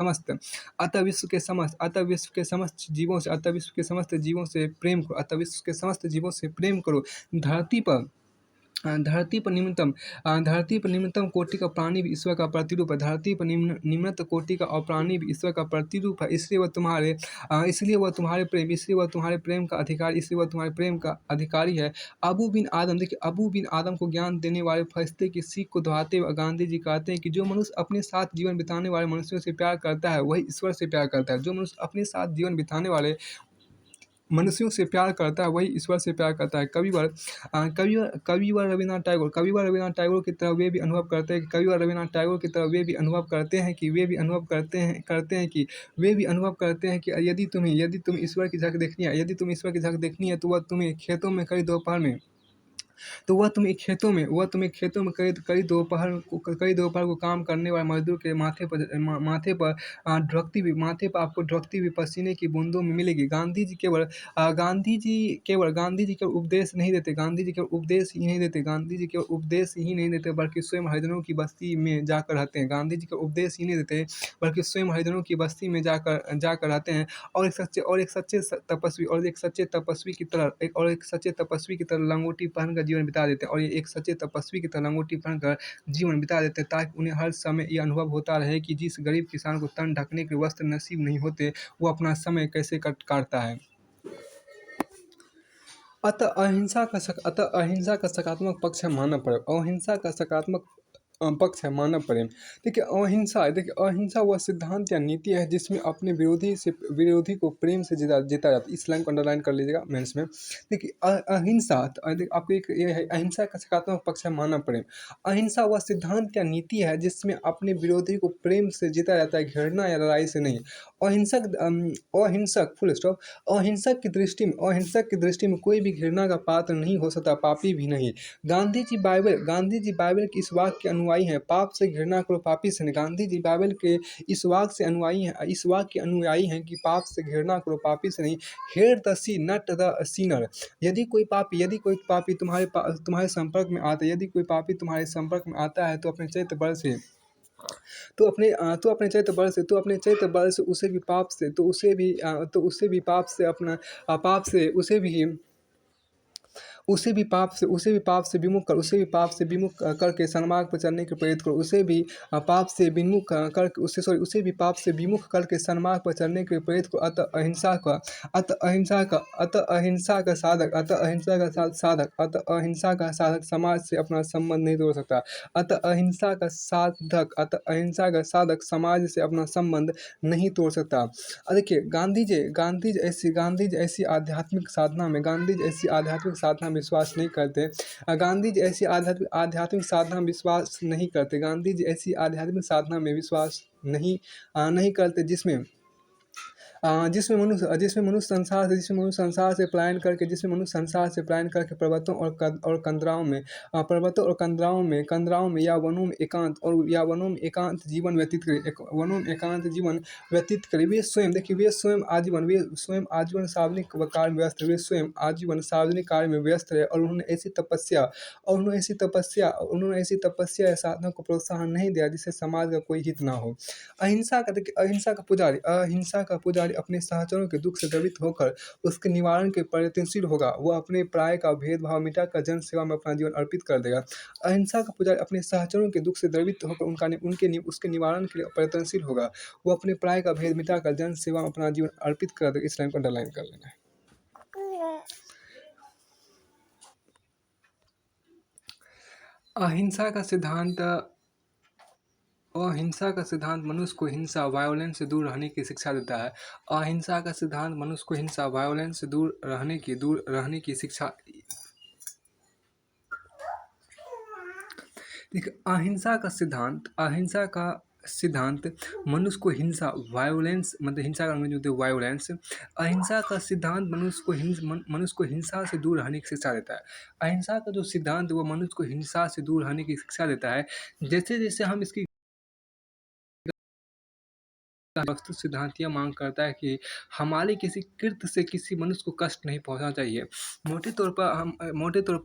समस्त जीवों से, अतः विश्व के समस्त जीवों से प्रेम करो, अतः विश्व के समस्त जीवों से प्रेम करो। धरती पर धरती पर निम्नतम कोटि का प्राणी भी ईश्वर का प्रतिरूप है। धरती पर निम्नतम कोटि का और प्राणी भी ईश्वर का प्रतिरूप है। इसलिए वह तुम्हारे प्रेम का अधिकारी, इसलिए वह तुम्हारे प्रेम का अधिकारी है। अबू बिन आदम, देखिए अबू बिन आदम को ज्ञान देने वाले फरिश्ते की सीख को दोहराते हुए गांधी जी कहते हैं कि जो मनुष्य अपने साथ जीवन बिताने वाले मनुष्यों से प्यार करता है वही ईश्वर से प्यार करता है। जो मनुष्य अपने साथ जीवन बिताने वाले मनुष्यों से प्यार करता है वही ईश्वर से प्यार करता है। कविवर रवीन्द्रनाथ टैगोर की तरह वे भी अनुभव करते हैं कि कविवर रवीन्द्रनाथ टैगोर की तरह वे भी अनुभव करते हैं कि यदि तुम्हें ईश्वर की झलक देखनी है तो वह तुम्हें खेतों में कई दोपहर में कई दोपहर को काम करने वाले मजदूर के माथे पर आपको ढुकती हुई पसीने की बूंदों में मिलेगी। गांधी जी केवल उपदेश नहीं देते, बल्कि स्वयं हरिजनों की बस्ती में जाकर रहते हैं। गांधी जी केवल उपदेश ही नहीं देते बल्कि स्वयं हरिजनों की बस्ती में जाकर रहते हैं और एक सच्चे तपस्वी की तरह लंगोटी पहनकर जीवन बिता देते हैं। और ये एक सच्चे तपस्वी की तरह लंगोटी पहनकर जीवन बिता देते हैं ताकि उन्हें हर समय ये अनुभव होता रहे कि जिस गरीब किसान को तन ढकने के वस्त्र नसीब नहीं होते वो अपना समय कैसे काटता है। अतः अहिंसा का सकारात्मक पक्ष है मानव प्रेम। अहिंसा का सकारात्मक पक्ष है मानव प्रेम। देखिए अहिंसा वह सिद्धांत या नीति है जिसमें अपने विरोधी को प्रेम से जीता जाता है। इस लाइन को अंडरलाइन कर लीजिएगा मेंस में। देखिए आपको ये है, अहिंसा का सकारात्मक पक्ष है मानव प्रेम। अहिंसा वह सिद्धांत या नीति है जिसमें अपने विरोधी को प्रेम से जीता जाता है, घृणा या लड़ाई से नहीं। अहिंसक की दृष्टि में कोई भी घृणा का पात्र नहीं हो सकता, पापी भी नहीं। गांधी जी बाइबल के इस वाक्य के अनुयायी हैं, पाप से घृणा करो पापी से नहीं। गांधी जी बाइबल के इस वाक्य के अनुयायी हैं कि पाप से घृणा करो पापी से नहीं। Hate the sin, not the Sinner. यदि कोई पापी तुम्हारे संपर्क में आता है, तो अपने चरित्र बल से उसे भी पाप से विमुख करके सन्मार्ग पर चलने के प्रेरित करो। उसे भी पाप से पाप से विमुख करके सन्मार्ग पर चलने के प्रेरित करो। अतः अहिंसा का साधक समाज से अपना संबंध नहीं तोड़ सकता। अतः अहिंसा का साधक समाज से अपना संबंध नहीं तोड़ सकता। देखिए गांधी जी ऐसी आध्यात्मिक साधना में विश्वास नहीं करते। गांधी जी ऐसी आध्यात्मिक साधना में विश्वास नहीं करते। गांधी जी ऐसी आध्यात्मिक साधना में विश्वास नहीं करते जिसमें मनुष्य संसार से पलायन करके पर्वतों और कंदराओं में या वनों में एकांत जीवन व्यतीत करे। वे स्वयं आजीवन सार्वजनिक कार्य में व्यस्त रहे और उन्होंने ऐसी तपस्या या साधना को प्रोत्साहन नहीं दिया जिससे समाज का कोई हित ना हो। अहिंसा का पुजारी अपने सहचरों के दुख से द्रवित होकर उसके निवारण के प्रयत्नशील होगा। वह अपने प्राय का भेदभाव मिटाकर जन सेवा में अपना जीवन अर्पित कर देगा। अहिंसा का पुजारी अपने सहचरों के दुख से द्रवित होकर उसके निवारण के लिए प्रयत्नशील होगा। वो अपने प्राय का भेद मिटाकर जन सेवा में अपना जीवन अर्पित कर देगा। इस लाइन को अंडरलाइन कर लेना है। अहिंसा का सिद्धांत मनुष्य को हिंसा वायोलेंस से दूर रहने की शिक्षा देता है। अहिंसा का सिद्धांत मनुष्य को हिंसा वायोलेंस से दूर रहने की शिक्षा। देखिए अहिंसा का सिद्धांत मनुष्य को हिंसा वायोलेंस मतलब हिंसा का अंग्रेजी होती है वायोलेंस। अहिंसा का सिद्धांत मनुष्य को हिंसा से दूर रहने की शिक्षा देता है। अहिंसा का जो सिद्धांत है वो मनुष्य को हिंसा से दूर रहने की शिक्षा देता है। जैसे जैसे हम इसकी वस्तु सिद्धांत यह मांग करता है कि हमारे किसी कृत्य से किसी मनुष्य को कष्ट नहीं पहुंचना चाहिए। मोटे तौर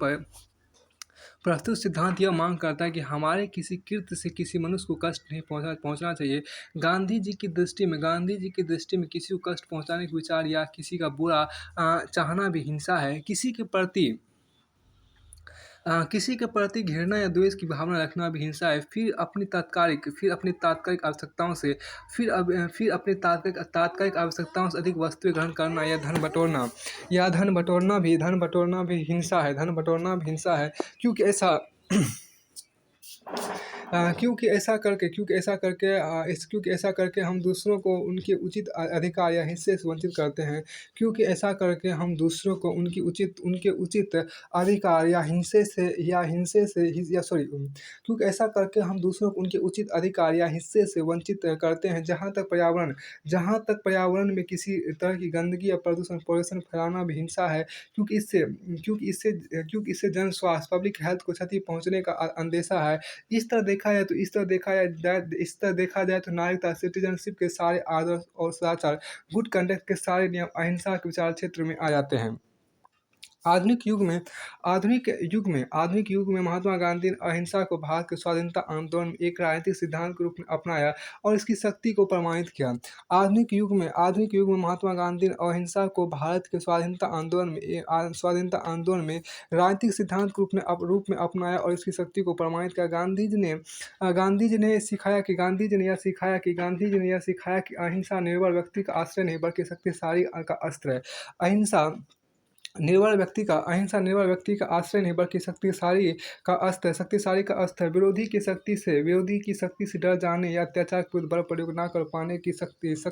पर प्रस्तुत सिद्धांत यह मांग करता है कि हमारे किसी कृत्य से किसी मनुष्य को कष्ट नहीं पहुंचना चाहिए। गांधी जी की दृष्टि में किसी को कष्ट पहुंचाने के विचार या किसी का बुरा चाहना भी हिंसा है। किसी के प्रति घृणा या द्वेष की भावना रखना भी हिंसा है। फिर अपनी तात्कालिक आवश्यकताओं से फिर अपनी तात्कालिक आवश्यकताओं से अधिक वस्तुएं ग्रहण करना या धन बटोरना भी हिंसा है। क्योंकि ऐसा क्योंकि ऐसा करके हम दूसरों को उनके उचित अधिकार या हिस्से से वंचित करते हैं। क्योंकि ऐसा करके हम दूसरों को उनके उचित अधिकार या हिस्से से क्योंकि ऐसा करके हम दूसरों को उनके उचित अधिकार या हिस्से से वंचित करते हैं। जहाँ तक पर्यावरण में किसी तरह की गंदगी या प्रदूषण फैलाना भी हिंसा है। क्योंकि इससे जन स्वास्थ्य पब्लिक हेल्थ को क्षति पहुंचने का अंदेशा है। इस तरह देखा जाए तो नागरिकता सिटीजनशिप के सारे आदर्श और सदाचार गुड कंडक्ट के सारे नियम अहिंसा के विचार क्षेत्र में आ जाते हैं। आधुनिक युग में महात्मा गांधी ने अहिंसा को भारत के स्वाधीनता आंदोलन में एक राजनीतिक सिद्धांत के रूप में अपनाया और इसकी शक्ति को प्रमाणित किया। आधुनिक युग में महात्मा गांधी ने अहिंसा को भारत के स्वाधीनता आंदोलन में राजनीतिक सिद्धांत के रूप में अपनाया और इसकी शक्ति को प्रमाणित किया। गांधी जी ने यह सिखाया कि अहिंसा निर्बल व्यक्ति का आश्रय नहीं बल्कि शक्तिशाली का अस्त्र है। अहिंसा निर्बल व्यक्ति का आश्रय नहीं बल्कि शक्तिशाली का अस्त्र है। विरोधी की शक्ति से डर जाने या अत्याचार के विरुद्ध बल प्रयोग न कर पाने की स्थिति अहिंसा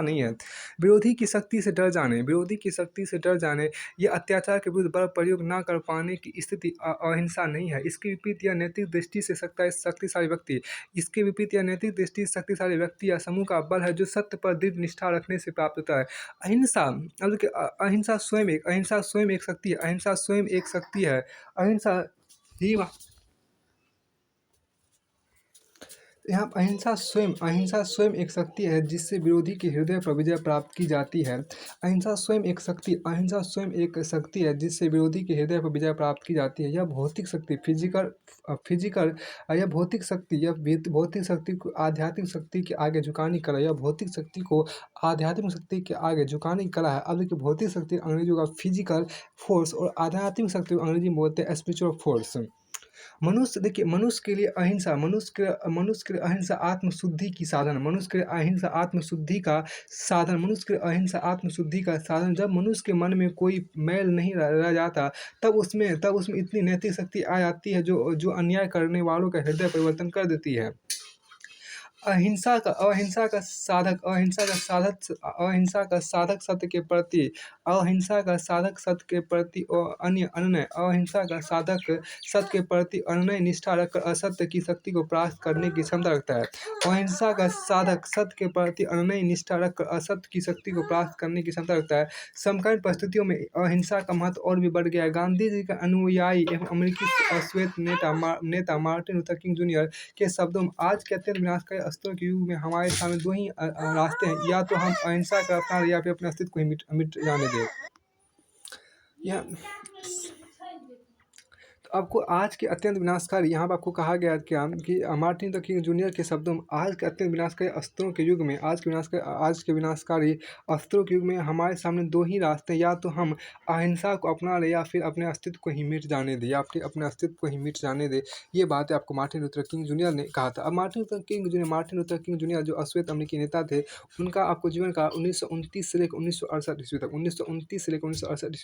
नहीं है। विरोधी की शक्ति से डर जाने या अत्याचार के विरुद्ध बल प्रयोग न कर पाने की स्थिति अहिंसा नहीं है। इसके विपरीत यह नैतिक दृष्टि से शक्तिशाली व्यक्ति या समूह का बल है जो सत्य पर दृढ़ निष्ठा रखने से प्राप्त होता है। अहिंसा स्वयं एक शक्ति है। अहिंसा स्वयं एक शक्ति है जिससे विरोधी के हृदय पर विजय प्राप्त की जाती है। अहिंसा स्वयं एक शक्ति है जिससे विरोधी के हृदय पर विजय प्राप्त की जाती है। यह भौतिक शक्ति को आध्यात्मिक शक्ति के आगे झुकाने की कला है। अब देखिए भौतिक शक्ति अंग्रेजी का फिजिकल फोर्स और आध्यात्मिक शक्ति को अंग्रेजी में बोलते हैं स्पिरिचुअल फोर्स। मनुष्य के लिए अहिंसा आत्मशुद्धि का साधन। जब मनुष्य के मन में कोई मैल नहीं रह जाता तब उसमें इतनी नैतिक शक्ति आ जाती है जो अन्याय करने वालों का हृदय परिवर्तन कर देती है। अहिंसा का साधक सत्य के प्रति अनन्य निष्ठा रखकर असत्य की शक्ति को परास्त करने की क्षमता रखता है। समकालीन परिस्थितियों में अहिंसा का महत्व और भी बढ़ गया है। गांधी जी का अनुयायी एवं अमेरिकी अश्वेत नेता मार्टिन लूथर किंग जूनियर के शब्दों में आज के अत्यंत विनाशकारी अस्त्रों के युग में हमारे सामने दो ही रास्ते हैं, या तो हम अहिंसा का अपना या फिर अपने अस्तित्व को ही मिट जाने दें। तो आपको आज के अत्यंत विनाशकारी यहाँ पर आपको कहा गया क्या कि मार्टिन लूथर किंग जूनियर के शब्दों में आज के अत्यंत विनाशकारी अस्त्रों के युग में आज के विनाशकारी अस्त्रों के युग में हमारे सामने दो ही रास्ते हैं, या तो हम अहिंसा को अपना लें या फिर अपने अस्तित्व को ही मिट जाने दें ये बात है आपको मार्टिन लूथर किंग जूनियर ने कहा था। अब मार्टिन लूथर किंग जूनियर जो अश्वेत अमेरिकी नेता थे, उनका आपको जीवन काल 1929 से लेकर 1968 ईस्वी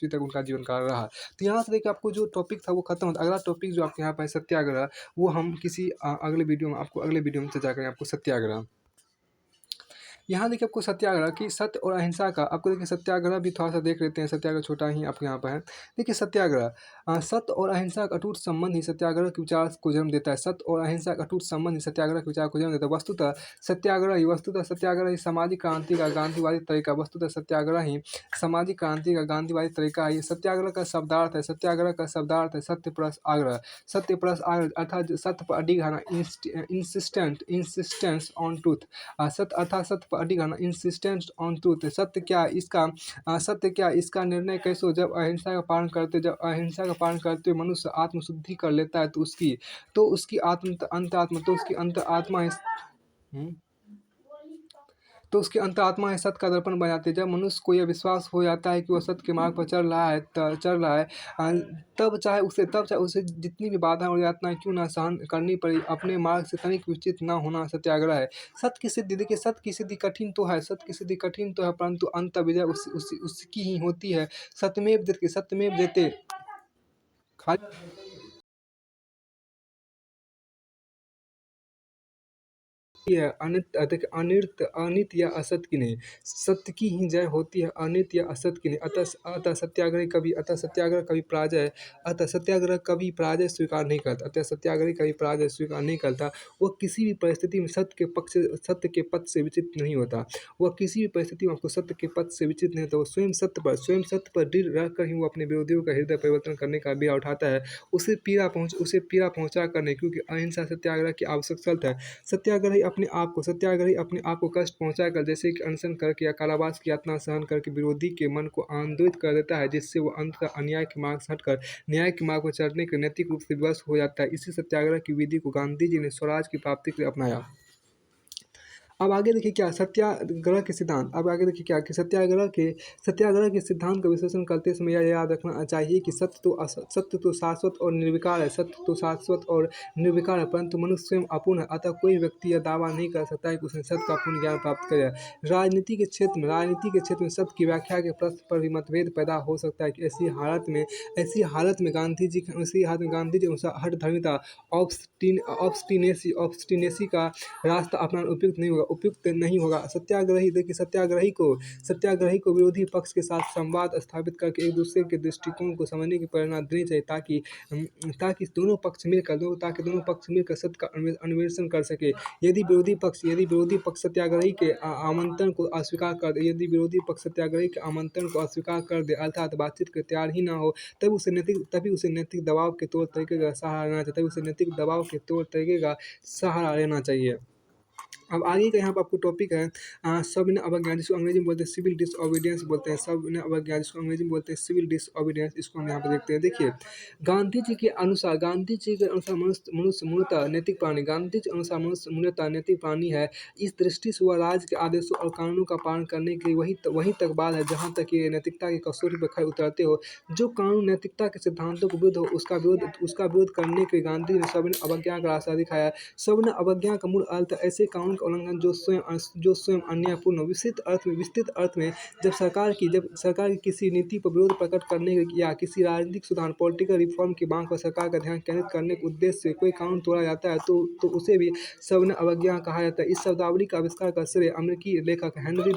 तक उनका जीवन काल रहा। तो यहाँ से देखिए आपको जो टॉपिक था वो खत्म होता। अगला टॉपिक जो आपके यहाँ पर सत्याग्रह, वो हम किसी अगले वीडियो में चर्चा करें आपको सत्याग्रह। यहाँ देखिए आपको सत्याग्रह की सत्य और अहिंसा का आपको देखिए सत्याग्रह भी थोड़ा सा देख लेते हैं। सत्याग्रह छोटा ही आपके यहाँ पर है। देखिए सत्याग्रह सत्य और अहिंसा का अटूट संबंध ही सत्याग्रह के विचार को जन्म देता है। सत्य और अहिंसा का अटूट संबंध ही सत्याग्रह के विचार को जन्म देता है। वस्तुतः सत्याग्रह ही सामाजिक क्रांति का गांधीवादी तरीका वस्तुतः सत्याग्रह ही सामाजिक क्रांति का गांधीवादी तरीका है। सत्याग्रह का शब्दार्थ है सत्य प्लस आग्रह। सत्य प्लस आग्रह अर्थात सत्य पर अड़ी रहना, इंसिस्टेंस ऑन ट्रूथ। सत्य अर्थात सत्य पर अड़ी रहना, इंसिस्टेंस ऑन ट्रूथ। सत्य क्या इसका निर्णय कैसे हो? जब अहिंसा का पालन करते हुए मनुष्य आत्मशुद्धि कर लेता है तो उसकी अंत आत्मा हम्म, तो उसकी अंतरात्मा है सत्य का दर्पण बन जाती है। जब मनुष्य को यह विश्वास हो जाता है कि वह सत्य के मार्ग पर चल रहा है तब चाहे उसे जितनी भी बाधाएं और यातनाएं क्यों ना सहन करनी पड़ी, अपने मार्ग से तनिक विचलित ना होना सत्याग्रह है। सत्य की सिद्धि कठिन तो है परंतु अंत विजय उसकी ही होती है। सत्यमेव जयते। खाली है अनित या असत की नहीं, सत्य की ही जय होती है, अनित या असत की नहीं। अतः सत्याग्रह कभी पराजय स्वीकार नहीं करता। वह किसी भी परिस्थिति में सत्य के पथ से विचलित नहीं होता। वह किसी भी परिस्थिति में आपको सत्य के पथ से विचलित नहीं होता। वो स्वयं सत्य पर दृढ़ रहकर ही वो अपने विरोधियों का हृदय परिवर्तन करने का बीड़ा उठाता है। उसे पीड़ा पहुंचा कर नहीं, क्योंकि अहिंसा सत्याग्रह की आवश्यक शर्त है। सत्याग्रही अपने आप को कष्ट पहुंचाकर, जैसे कि अनशन करके या कारावास की यातना सहन करके विरोधी के मन को आंदोलित कर देता है, जिससे वो अंततः अन्याय के मार्ग से हटकर न्याय के मार्ग पर चढ़ने के नैतिक रूप से विवश हो जाता है। इसी सत्याग्रह की विधि को गांधी जी ने स्वराज की प्राप्ति के लिए अपनाया। अब आगे देखिए क्या सत्याग्रह के सिद्धांत। अब आगे देखिए क्या कि सत्याग्रह के सिद्धांत का विश्लेषण करते समय यह याद रखना चाहिए कि सत्य तो शाश्वत और निर्विकार है, परंतु मनुष्य स्वयं अपूर्ण है। अतः कोई व्यक्ति यह दावा नहीं कर सकता है कि उसने सत्य का पूर्ण ज्ञान प्राप्त कर लिया। राजनीति के क्षेत्र में सत्य की व्याख्या के प्रश्न पर भी मतभेद पैदा हो सकता है कि ऐसी हालत में गांधी जी के अनुसार हठधर्मिता ऑब्स्टिनेसी का रास्ता अपनाना उपयुक्त नहीं होगा। सत्याग्रही को विरोधी पक्ष के साथ संवाद स्थापित करके एक दूसरे के दृष्टिकोण को समझने की प्रेरणा देनी चाहिए, ताकि दोनों पक्ष मिलकर सत्य का अन्वेषण कर सके। यदि विरोधी पक्ष सत्याग्रही के आमंत्रण को अस्वीकार कर दे, अर्थात बातचीत के तैयार ही ना हो, तभी उसे नैतिक दबाव के तौर तरीके का सहारा लेना चाहिए। अब आगे का यहाँ पर आपको टॉपिक है सविनय अवज्ञा, जिसको अंग्रेजी में बोलते हैं सिविल डिसओबीडियंस बोलते हैं। सविनय अवज्ञा जिसको अंग्रेजी में बोलते हैं सिविल डिसओबीडियंस, इसको हम यहाँ पर देखते हैं। देखिए गांधी जी के अनुसार मनुष्य मूलतः नैतिक प्राणी है। इस दृष्टि से वह राज्य के आदेशों और कानूनों का पालन करने के लिए वहीं तक बात है जहाँ तक ये नैतिकता के कसूरी पर खड़े उतरते हो। जो कानून नैतिकता के सिद्धांतों को विरुद्ध हो उसका विरोध करने के लिए गांधी ने सविनय अवज्ञा का रास्ता दिखाया। सविनय अवज्ञा का मूल अर्थ ऐसे कानून का उल्लंघन जो स्वयं अन्यायपूर्ण हो। विस्तृत अर्थ में जब सरकार की किसी नीति पर विरोध प्रकट करने या किसी राजनीतिक सुधार पॉलिटिकल रिफॉर्म की मांग पर सरकार का ध्यान केंद्रित करने के उद्देश्य से कोई कानून तोड़ा जाता है तो उसे भी सविनय अवज्ञा कहा जाता है। इस शब्दावली का आविष्कार का श्रेय अमेरिकी लेखक हेनरी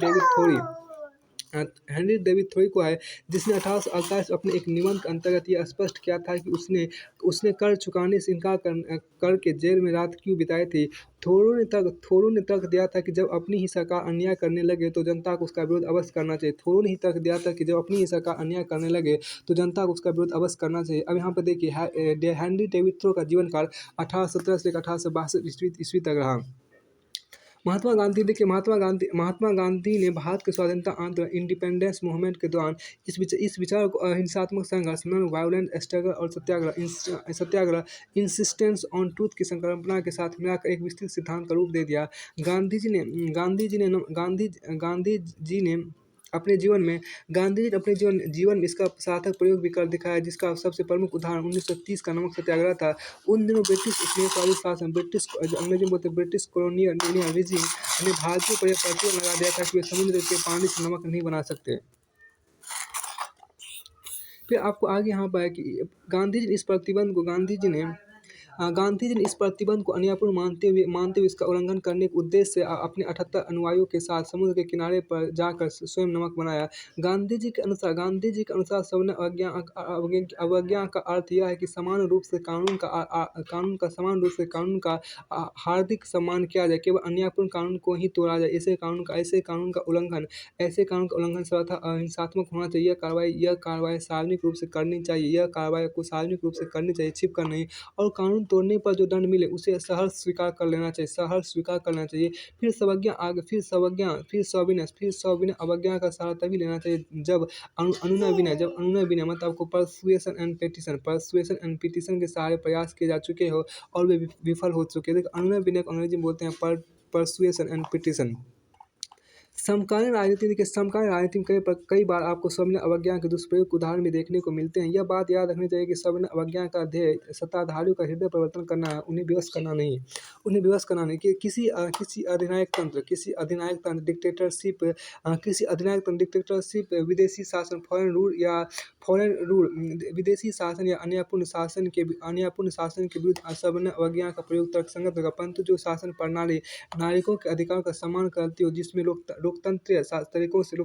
डेविड थोरी को है, जिसने 1848 अपने एक निबंध के अंतर्गत यह स्पष्ट किया था कि उसने कर चुकाने से इनकार करके जेल में रात क्यों बिताई थी। थोरो ने तर्क दिया था कि जब अपनी ही सरकार अन्याय करने लगे तो जनता को उसका विरोध अवश्य करना चाहिए। अब यहाँ पर देखिए हेनरी डेविड थोरो का जीवन काल 1817 से 1862 ईस्वी तक रहा। महात्मा गांधी ने भारत के स्वाधीनता आंदोलन इंडिपेंडेंस मूवमेंट के दौरान इस विचार को अहिंसात्मक संघर्ष नॉन वायलेंट स्ट्रगल और सत्याग्रह इंसिस्टेंस ऑन ट्रूथ की संकल्पना के साथ मिलाकर एक विस्तृत सिद्धांत का रूप दे दिया। गांधी जी ने अपने जीवन में इसका सार्थक प्रयोग भी कर दिखाया, जिसका सबसे प्रमुख उदाहरण 1930 का नमक सत्याग्रह था। उन दिनों ब्रिटिश उपनिवेशवादी शासन अंग्रेजी में बोलते ब्रिटिश कॉलोनियल रिजीम ने भारतीयों पर यह प्रतिबंध लगा दिया था कि वे समुद्र के पानी से नमक नहीं बना सकते। फिर आपको आगे यहाँ पर है कि गांधी जी ने गांधी जी ने इस प्रतिबंध को अन्यायपूर्ण मानते हुए इसका उल्लंघन करने के उद्देश्य से अपने 78 अनुयायियों के साथ समुद्र के किनारे पर जाकर स्वयं नमक बनाया। गांधी जी के अनुसार सविनय अवज्ञा का अर्थ यह है कि समान रूप से हार्दिक सम्मान किया जाए, केवल अन्यायपूर्ण कानून को ही तोड़ा जाए। ऐसे कानून का उल्लंघन सर्वथा अहिंसात्मक होना चाहिए। यह कार्रवाई सार्वजनिक रूप से करनी चाहिए। यह कार्रवाई को सार्वजनिक रूप से करनी चाहिए, छिपकर नहीं। और कानून तोड़ने पर जो दंड मिले उसे सहर्ष स्वीकार कर लेना चाहिए। फिर सविनय अवज्ञा का सहारा तभी लेना चाहिए जब अनुनय विनय मतलब आपको पर्सुएशन के सहारे प्रयास किए जा चुके हो और वे विफल हो चुके हैं। देखिए, अनुनय विनय को अंग्रेजी में बोलते हैं परसुएशन एंड पिटिशन। समकालीन राजनीति में कई बार आपको सविनय अवज्ञा के दुष्प्रयोग के उदाहरण भी देखने को मिलते हैं। यह बात याद रखनी चाहिए कि सविनय अवज्ञा का ध्येय सत्ताधारियों का हृदय परिवर्तन करना है, उन्हें विवश करना नहीं। कि किसी अधिनायक तंत्र डिक्टेटरशिप, विदेशी शासन, विदेशी शासन या अन्यायपूर्ण शासन के विरुद्ध सविनय अवज्ञा का प्रयोग तर्कसंगत होगा। परंतु जो शासन प्रणाली नागरिकों के अधिकारों का सम्मान करती हो, जिसमें लोकतंत्रीय तरीकों से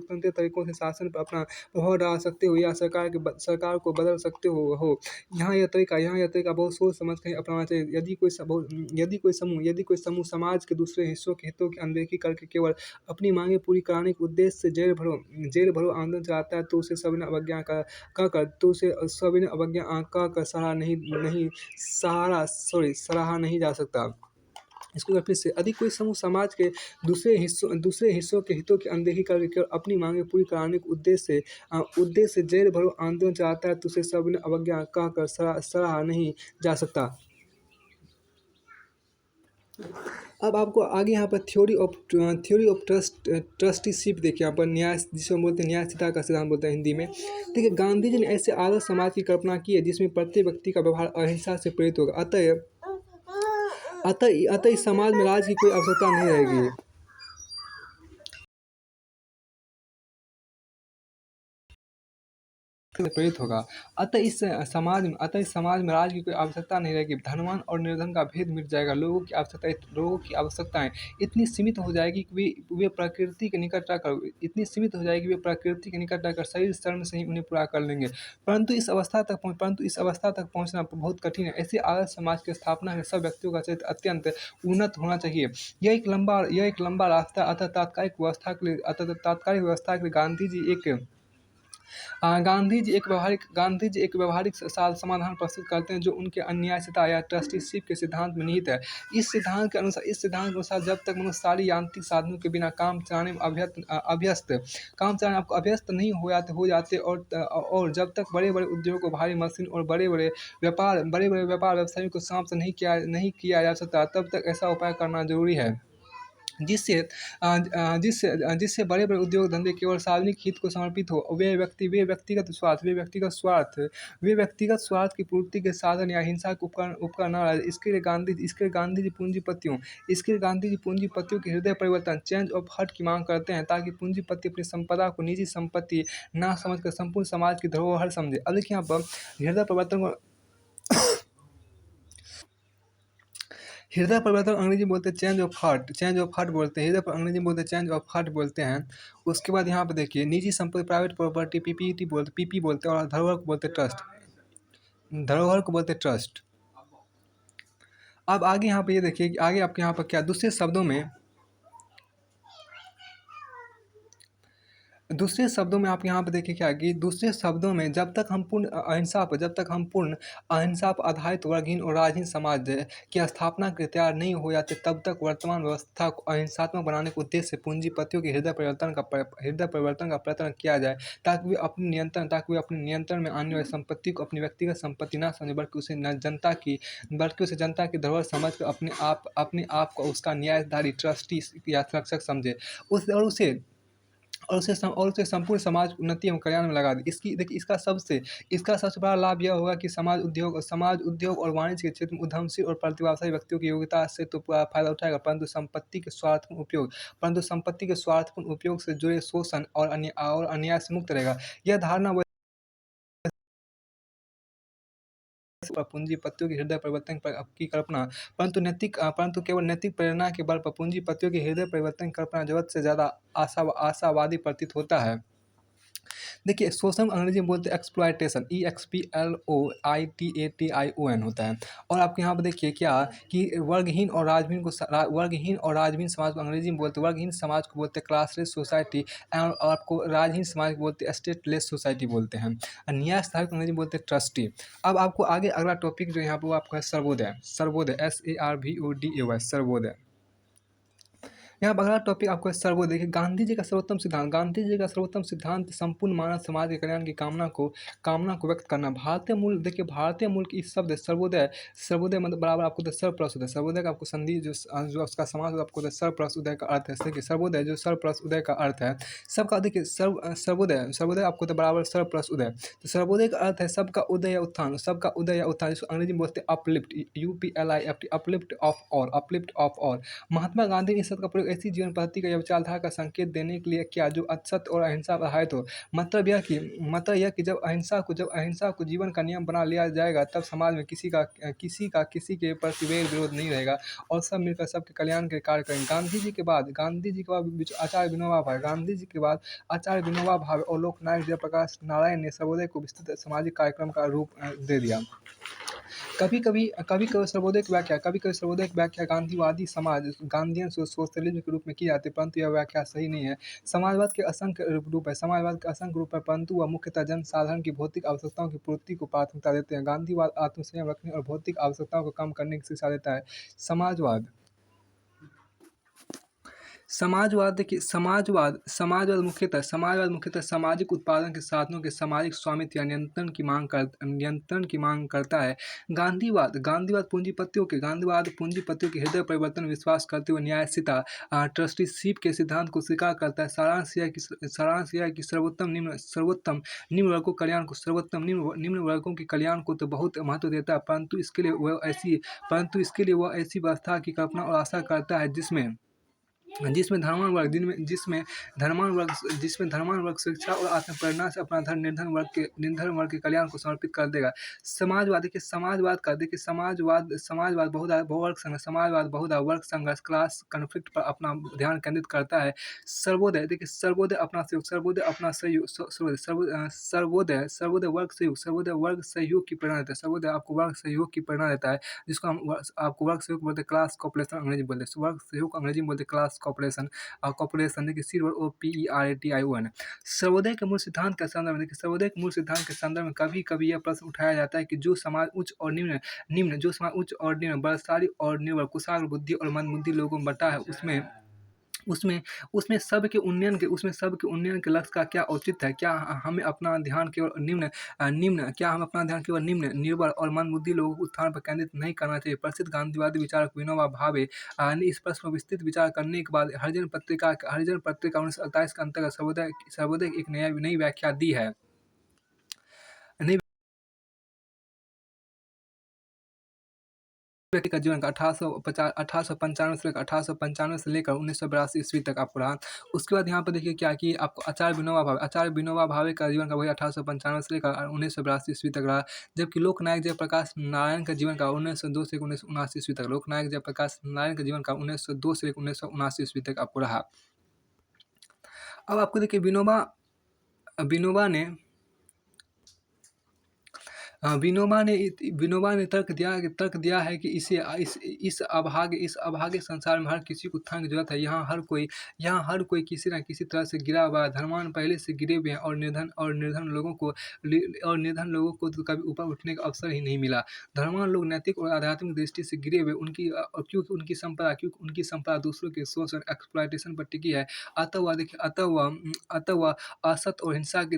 शासन पर अपना प्रभाव डाल सकते हो या सरकार को बदल सकते हो, यहाँ यह तरीका बहुत सोच समझ कर अपनाना चाहिए। यदि कोई समूह समाज के दूसरे हिस्सों के हितों की अनदेखी करके केवल अपनी मांगे पूरी कराने के उद्देश्य से जेल भरो आंदोलन चलाता है तो उसे सविनय अवज्ञा का सराहा नहीं जा सकता। इसको फिर से, यदि कोई समूह समाज के दूसरे हिस्सों के हितों की अनदेखी करके केवल अपनी मांगे पूरी कराने के उद्देश्य से जेल भरो आंदोलन चलाता है तो उसे सविनय अवज्ञा कहकर सराहा नहीं जा सकता। अब आपको आगे यहाँ पर थ्योरी ऑफ ट्रस्टीशिप देखिए, यहाँ पर न्याय, जिसे हम बोलते हैं न्यायशीलता का सिद्धांत बोलते हैं हिंदी में। देखिए, गांधी जी ने ऐसे आदर्श समाज की कल्पना की है जिसमें प्रत्येक व्यक्ति का व्यवहार अहिंसा से प्रेरित होगा। अतः इस समाज में राज की कोई आवश्यकता नहीं रहेगी। प्रेरित होगा। अतः इस समाज में राज की कोई आवश्यकता नहीं रहेगी। धनवान और निर्धन का भेद मिट जाएगा। लोगों की आवश्यकताएं इतनी सीमित हो जाएगी कि वे प्रकृति के निकट रहकर शरीर श्रम से ही उन्हें पूरा कर लेंगे। परंतु इस अवस्था तक पहुंचना बहुत कठिन है। ऐसे आदर्श समाज की स्थापना में सब व्यक्तियों का चरित्र अत्यंत उन्नत होना चाहिए। यह एक लंबा रास्ता। अतः तात्कालिक व्यवस्था के लिए गांधी जी एक व्यवहारिक समाधान प्रस्तुत करते हैं जो उनके न्यायशीलता या ट्रस्टीशिप के सिद्धांत में निहित है। इस सिद्धांत के अनुसार जब तक मनुष्य सारी यांत्रिक साधनों के बिना काम चलाने में आपको अभ्यस्त नहीं हो जाते और जब तक बड़े उद्योगों, भारी मशीन और बड़े बड़े व्यापार व्यवसायों को समाप्त नहीं किया जा सकता, तब तक ऐसा उपाय करना जरूरी है जिससे बड़े उद्योग धंधे केवल सार्वजनिक हित को समर्पित हो। वे व्यक्तिगत स्वार्थ की पूर्ति के साधन या हिंसा के उपकरण न रहे। इसके लिए गांधी जी पूंजीपतियों के हृदय परिवर्तन, चेंज ऑफ हार्ट की मांग करते हैं ताकि पूंजीपति अपनी संपदा को निजी संपत्ति ना समझकर संपूर्ण समाज की धरोहर समझे। अब देखिए, यहाँ पर हृदय परिवर्तन अंग्रेजी में बोलते हैं चेंज ऑफ हार्ट बोलते हैं। हृदय पर अंग्रेजी में बोलते हैं चेंज ऑफ हार्ट बोलते हैं। उसके बाद यहाँ पर देखिए, निजी संपत्ति, प्राइवेट प्रॉपर्टी, पीपी बोलते हैं। और धरोहर को बोलते हैं ट्रस्ट। अब आगे यहाँ पर ये देखिए कि आगे आपके यहाँ पर क्या दूसरे शब्दों में आप यहाँ पर देखिए क्या कि दूसरे शब्दों में जब तक हम पूर्ण अहिंसा पर आधारित वर्गहीन और राजहीन समाज की स्थापना के तैयार नहीं हो जाते, तब तक वर्तमान व्यवस्था को अहिंसात्मक बनाने के उद्देश्य से पूंजीपतियों के हृदय परिवर्तन का प्रयत्न किया जाए ताकि वे अपने नियंत्रण में आने वाली संपत्ति को अपनी व्यक्तिगत संपत्ति न समझे, बल्कि उसे जनता की धरोहर समझ कर अपने आप को उसका न्यायधारी, ट्रस्टी या रक्षक समझे और उसे संपूर्ण समाज उन्नति एवं कल्याण में लगा दी। इसका सबसे बड़ा लाभ यह होगा कि समाज उद्योग और वाणिज्य के क्षेत्र में उद्यमशील और प्रतिभाशाली व्यक्तियों की योग्यता से तो पूरा फायदा उठाएगा, परंतु संपत्ति के स्वार्थपूर्ण उपयोग से जुड़े शोषण और अन्याय से मुक्त रहेगा। यह धारणा पूंजीपतियों के हृदय परिवर्तन की कल्पना, परंतु केवल नैतिक प्रेरणा के बल पर पूंजीपतियों के हृदय परिवर्तन की कल्पना जरूरत से ज़्यादा आशावादी प्रतीत होता है। देखिए, शोषण अंग्रेजी में बोलते हैं एक्सप्लॉयटेशन, EXPLOITATION होता है। और आपके यहाँ पे देखिए क्या कि वर्गहीन और राजहीन समाज को अंग्रेजी में बोलते हैं, वर्गहीन समाज को बोलते हैं क्लासलेस सोसाइटी, और आपको राजहीन समाज को बोलते हैं स्टेटलेस सोसाइटी बोलते हैं। न्याय स्थायी को अंग्रेजी में बोलते हैं ट्रस्टी। अब आपको आगे अगला टॉपिक जो यहाँ पे वो आपका है सर्वोदय। सर्वोदय SARVODAY, सर्वोदय। यहाँ पर अगला टॉपिक आपको है सर्वोदय। देखिए, गांधी जी का सर्वोत्तम सिद्धांत। गांधी जी का सर्वोत्तम सिद्धांत संपूर्ण मानव समाज के कल्याण की कामना को व्यक्त करना। भारतीय मूल, देखिए भारतीय मूल की इस शब्द सर्वोदय, सर्वोदय मतलब बराबर आपको सर्वप्रस उदय। सर्वोदय का आपको संधि जो उसका समास आपको सर्वप्रस उदय का अर्थ है। देखिए सर्वोदय जो सर्वप्रस उदय का अर्थ है सबका, देखिए सर्वोदय आपको तो बराबर सर्वप्रस उदय। तो सर्वोदय का अर्थ है सबका उदय या उत्थान, सबका उदय या उत्थान, जिसको अंग्रेजी में बोलते हैं uplift, UPLIFT, uplift of all, uplift of all. Mahatma Gandhi ने इस शब्द का प्रयोग ऐसी जीवन पद्धति का या विचारधारा का संकेत देने के लिए किया जो असत्य और अहिंसा पर आधारित हो। मतलब यह कि जब अहिंसा को जीवन का नियम बना लिया जाएगा, तब समाज में किसी के प्रति विरोध नहीं रहेगा और सब मिलकर सबके कल्याण के कार्य करेंगे। गांधी जी के बाद आचार्य विनोबा भावे, गांधी जी के बाद आचार्य विनोबा भावे और लोकनायक जयप्रकाश नारायण ने सर्वोदय को विस्तृत सामाजिक कार्यक्रम का रूप दे दिया। कभी कभी सर्वोदय की व्याख्या गांधीवादी समाज, गांधीयन सोशलिज्म के रूप में की जाती है, परंतु यह व्याख्या सही नहीं है। समाजवाद के असंख्य रूप है, परंतु वह मुख्यतः जनसाधारण की भौतिक आवश्यकताओं की पूर्ति को प्राथमिकता देते हैं। गांधीवाद आत्मसंयम रखने और भौतिक आवश्यकताओं को कम करने की शिक्षा देता है। समाजवाद, देखिए समाजवाद मुख्यतः सामाजिक उत्पादन के साधनों के सामाजिक स्वामित्व या नियंत्रण की मांग करता है। गांधीवाद पूंजीपतियों के हृदय परिवर्तन विश्वास करते हुए न्यायशीलता, ट्रस्टीशिप के सिद्धांत को स्वीकार करता है। सारांश यह है कि सर्वोत्तम निम्न वर्गों के कल्याण को तो बहुत महत्व देता है, परंतु इसके लिए वह ऐसी व्यवस्था की कल्पना और आशा करता है जिसमें धर्मांध वर्ग शिक्षा और आत्मप्रेरणा से अपना धर्म निर्धन वर्ग के कल्याण को समर्पित कर देगा। समाजवाद बहुवर्ग संघर्ष, क्लास कॉन्फ्लिक्ट पर अपना ध्यान केंद्रित करता है। सर्वोदय वर्ग सहयोग की प्रेरणा देता है। सर्वोदय आपको वर्ग सहयोग की प्रेरणा देता है, जिसको हम आपको वर्ग सहयोग बोलते हैं, क्लास कॉपरेशन अंग्रेजी बोलते हैं। वर्ग सहयोग अंग्रेजी में बोलते हैं क्लास कॉपरेशन, देखिए COPERATION। सर्वोदय के मूल सिद्धांत के संदर्भ में कभी कभी यह प्रश्न उठाया जाता है कि जो समाज उच्च और निम्न, बलशाली और निर्बल, कुशाग्र बुद्धि और मंदबुद्धि लोगों में बटा है, उसमें सबके उन्नयन के लक्ष्य का क्या औचित्य है? क्या हमें अपना ध्यान केवल निम्न, निर्बल और मंदबुद्धि लोगों के उत्थान पर केंद्रित नहीं करना चाहिए? प्रसिद्ध गांधीवादी विचारक विनोबा भावे ने इस प्रश्न पर विस्तृत विचार करने के बाद हरिजन पत्रिका 1948 के अंतर्गत सर्वोदय की एक नई व्याख्या दी है। व्यक्ति का जीवन का 1895 से लेकर 1982 ईस्वी तक आपको रहा। उसके बाद यहाँ पर देखिए क्या कि आपको आचार्य विनोबा भावे का जीवन का वही 1895 से लेकर 1982 ईस्वी तक रहा। जबकि लोकनायक जयप्रकाश नारायण का जीवन का 1902 से 1979 ईस्वी तक, 1979 ईस्वी तक आपको रहा। अब आपको देखिए विनोबा ने तर्क दिया है कि इस अभागे संसार में हर किसी को उत्थान की जरूरत है। यहाँ हर कोई किसी न किसी तरह से गिरा हुआ है। धनवान पहले से गिरे हुए हैं और निर्धन लोगों को तो कभी ऊपर उठने का अवसर ही नहीं मिला। धनवान लोग नैतिक और आध्यात्मिक दृष्टि से गिरे हुए, क्योंकि उनकी संपदा दूसरों के शोषण एक्सप्लॉयटेशन पर टिकी है। अतः वह असत और हिंसा की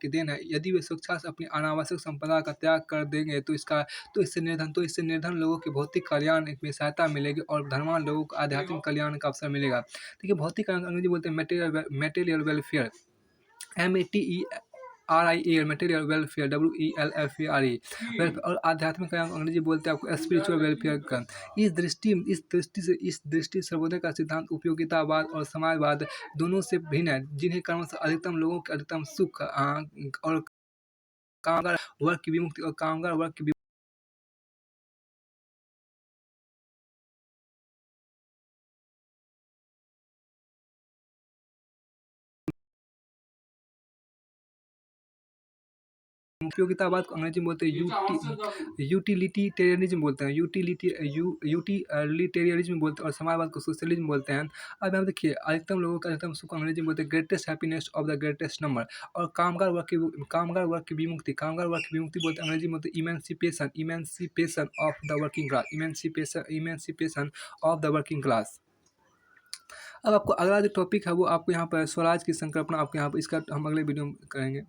देन है। यदि वे स्वेच्छा से अपनी अनावश्यक संपदा का त्याग कर देंगे तो इससे निर्धन लोगों के भौतिक कल्याण में सहायता मिलेगी और धनवान लोगों को आध्यात्मिक कल्याण का अवसर मिलेगा। देखिए भौतिक कल्याण अंग्रेजी बोलते हैं material welfare, METERIAL, material welfare, WELFARE, और आध्यात्मिक कल्याण अंग्रेजी बोलते हैं आपको स्पिरिचुअल वेलफेयर का। इस दृष्टि सर्वोदय का सिद्धांत उपयोगितावाद और समाजवाद दोनों से भिन्न है, जिन्हें कर्म से अधिकतम लोगों के अधिकतम सुख और कामगार वर्ग की विमुक्ति और कामगार वर्ग की उपयोगितावाद को अंग्रेजी में बोलते हैं यूटिलिटेरियनिज्म बोलते हैं, यूटिलिटेरियनिज्म बोलते हैं, और समाजवाद को सोशलिज्म बोलते हैं। अब यहाँ देखिए अधिकतम लोगों का अधिकतम सुख अंग्रेजी में बोलते हैं greatest happiness of the greatest number. और कामगार वर्ग की विमुक्ति बोलते हैं अंग्रेजी में बोलते हैं emancipation emancipation of the working class emancipation of the working class. अब आपको अगला जो टॉपिक है वो आपको यहाँ पर स्वराज की संकल्पना आपको यहाँ पर इसका हम अगले वीडियो में करेंगे।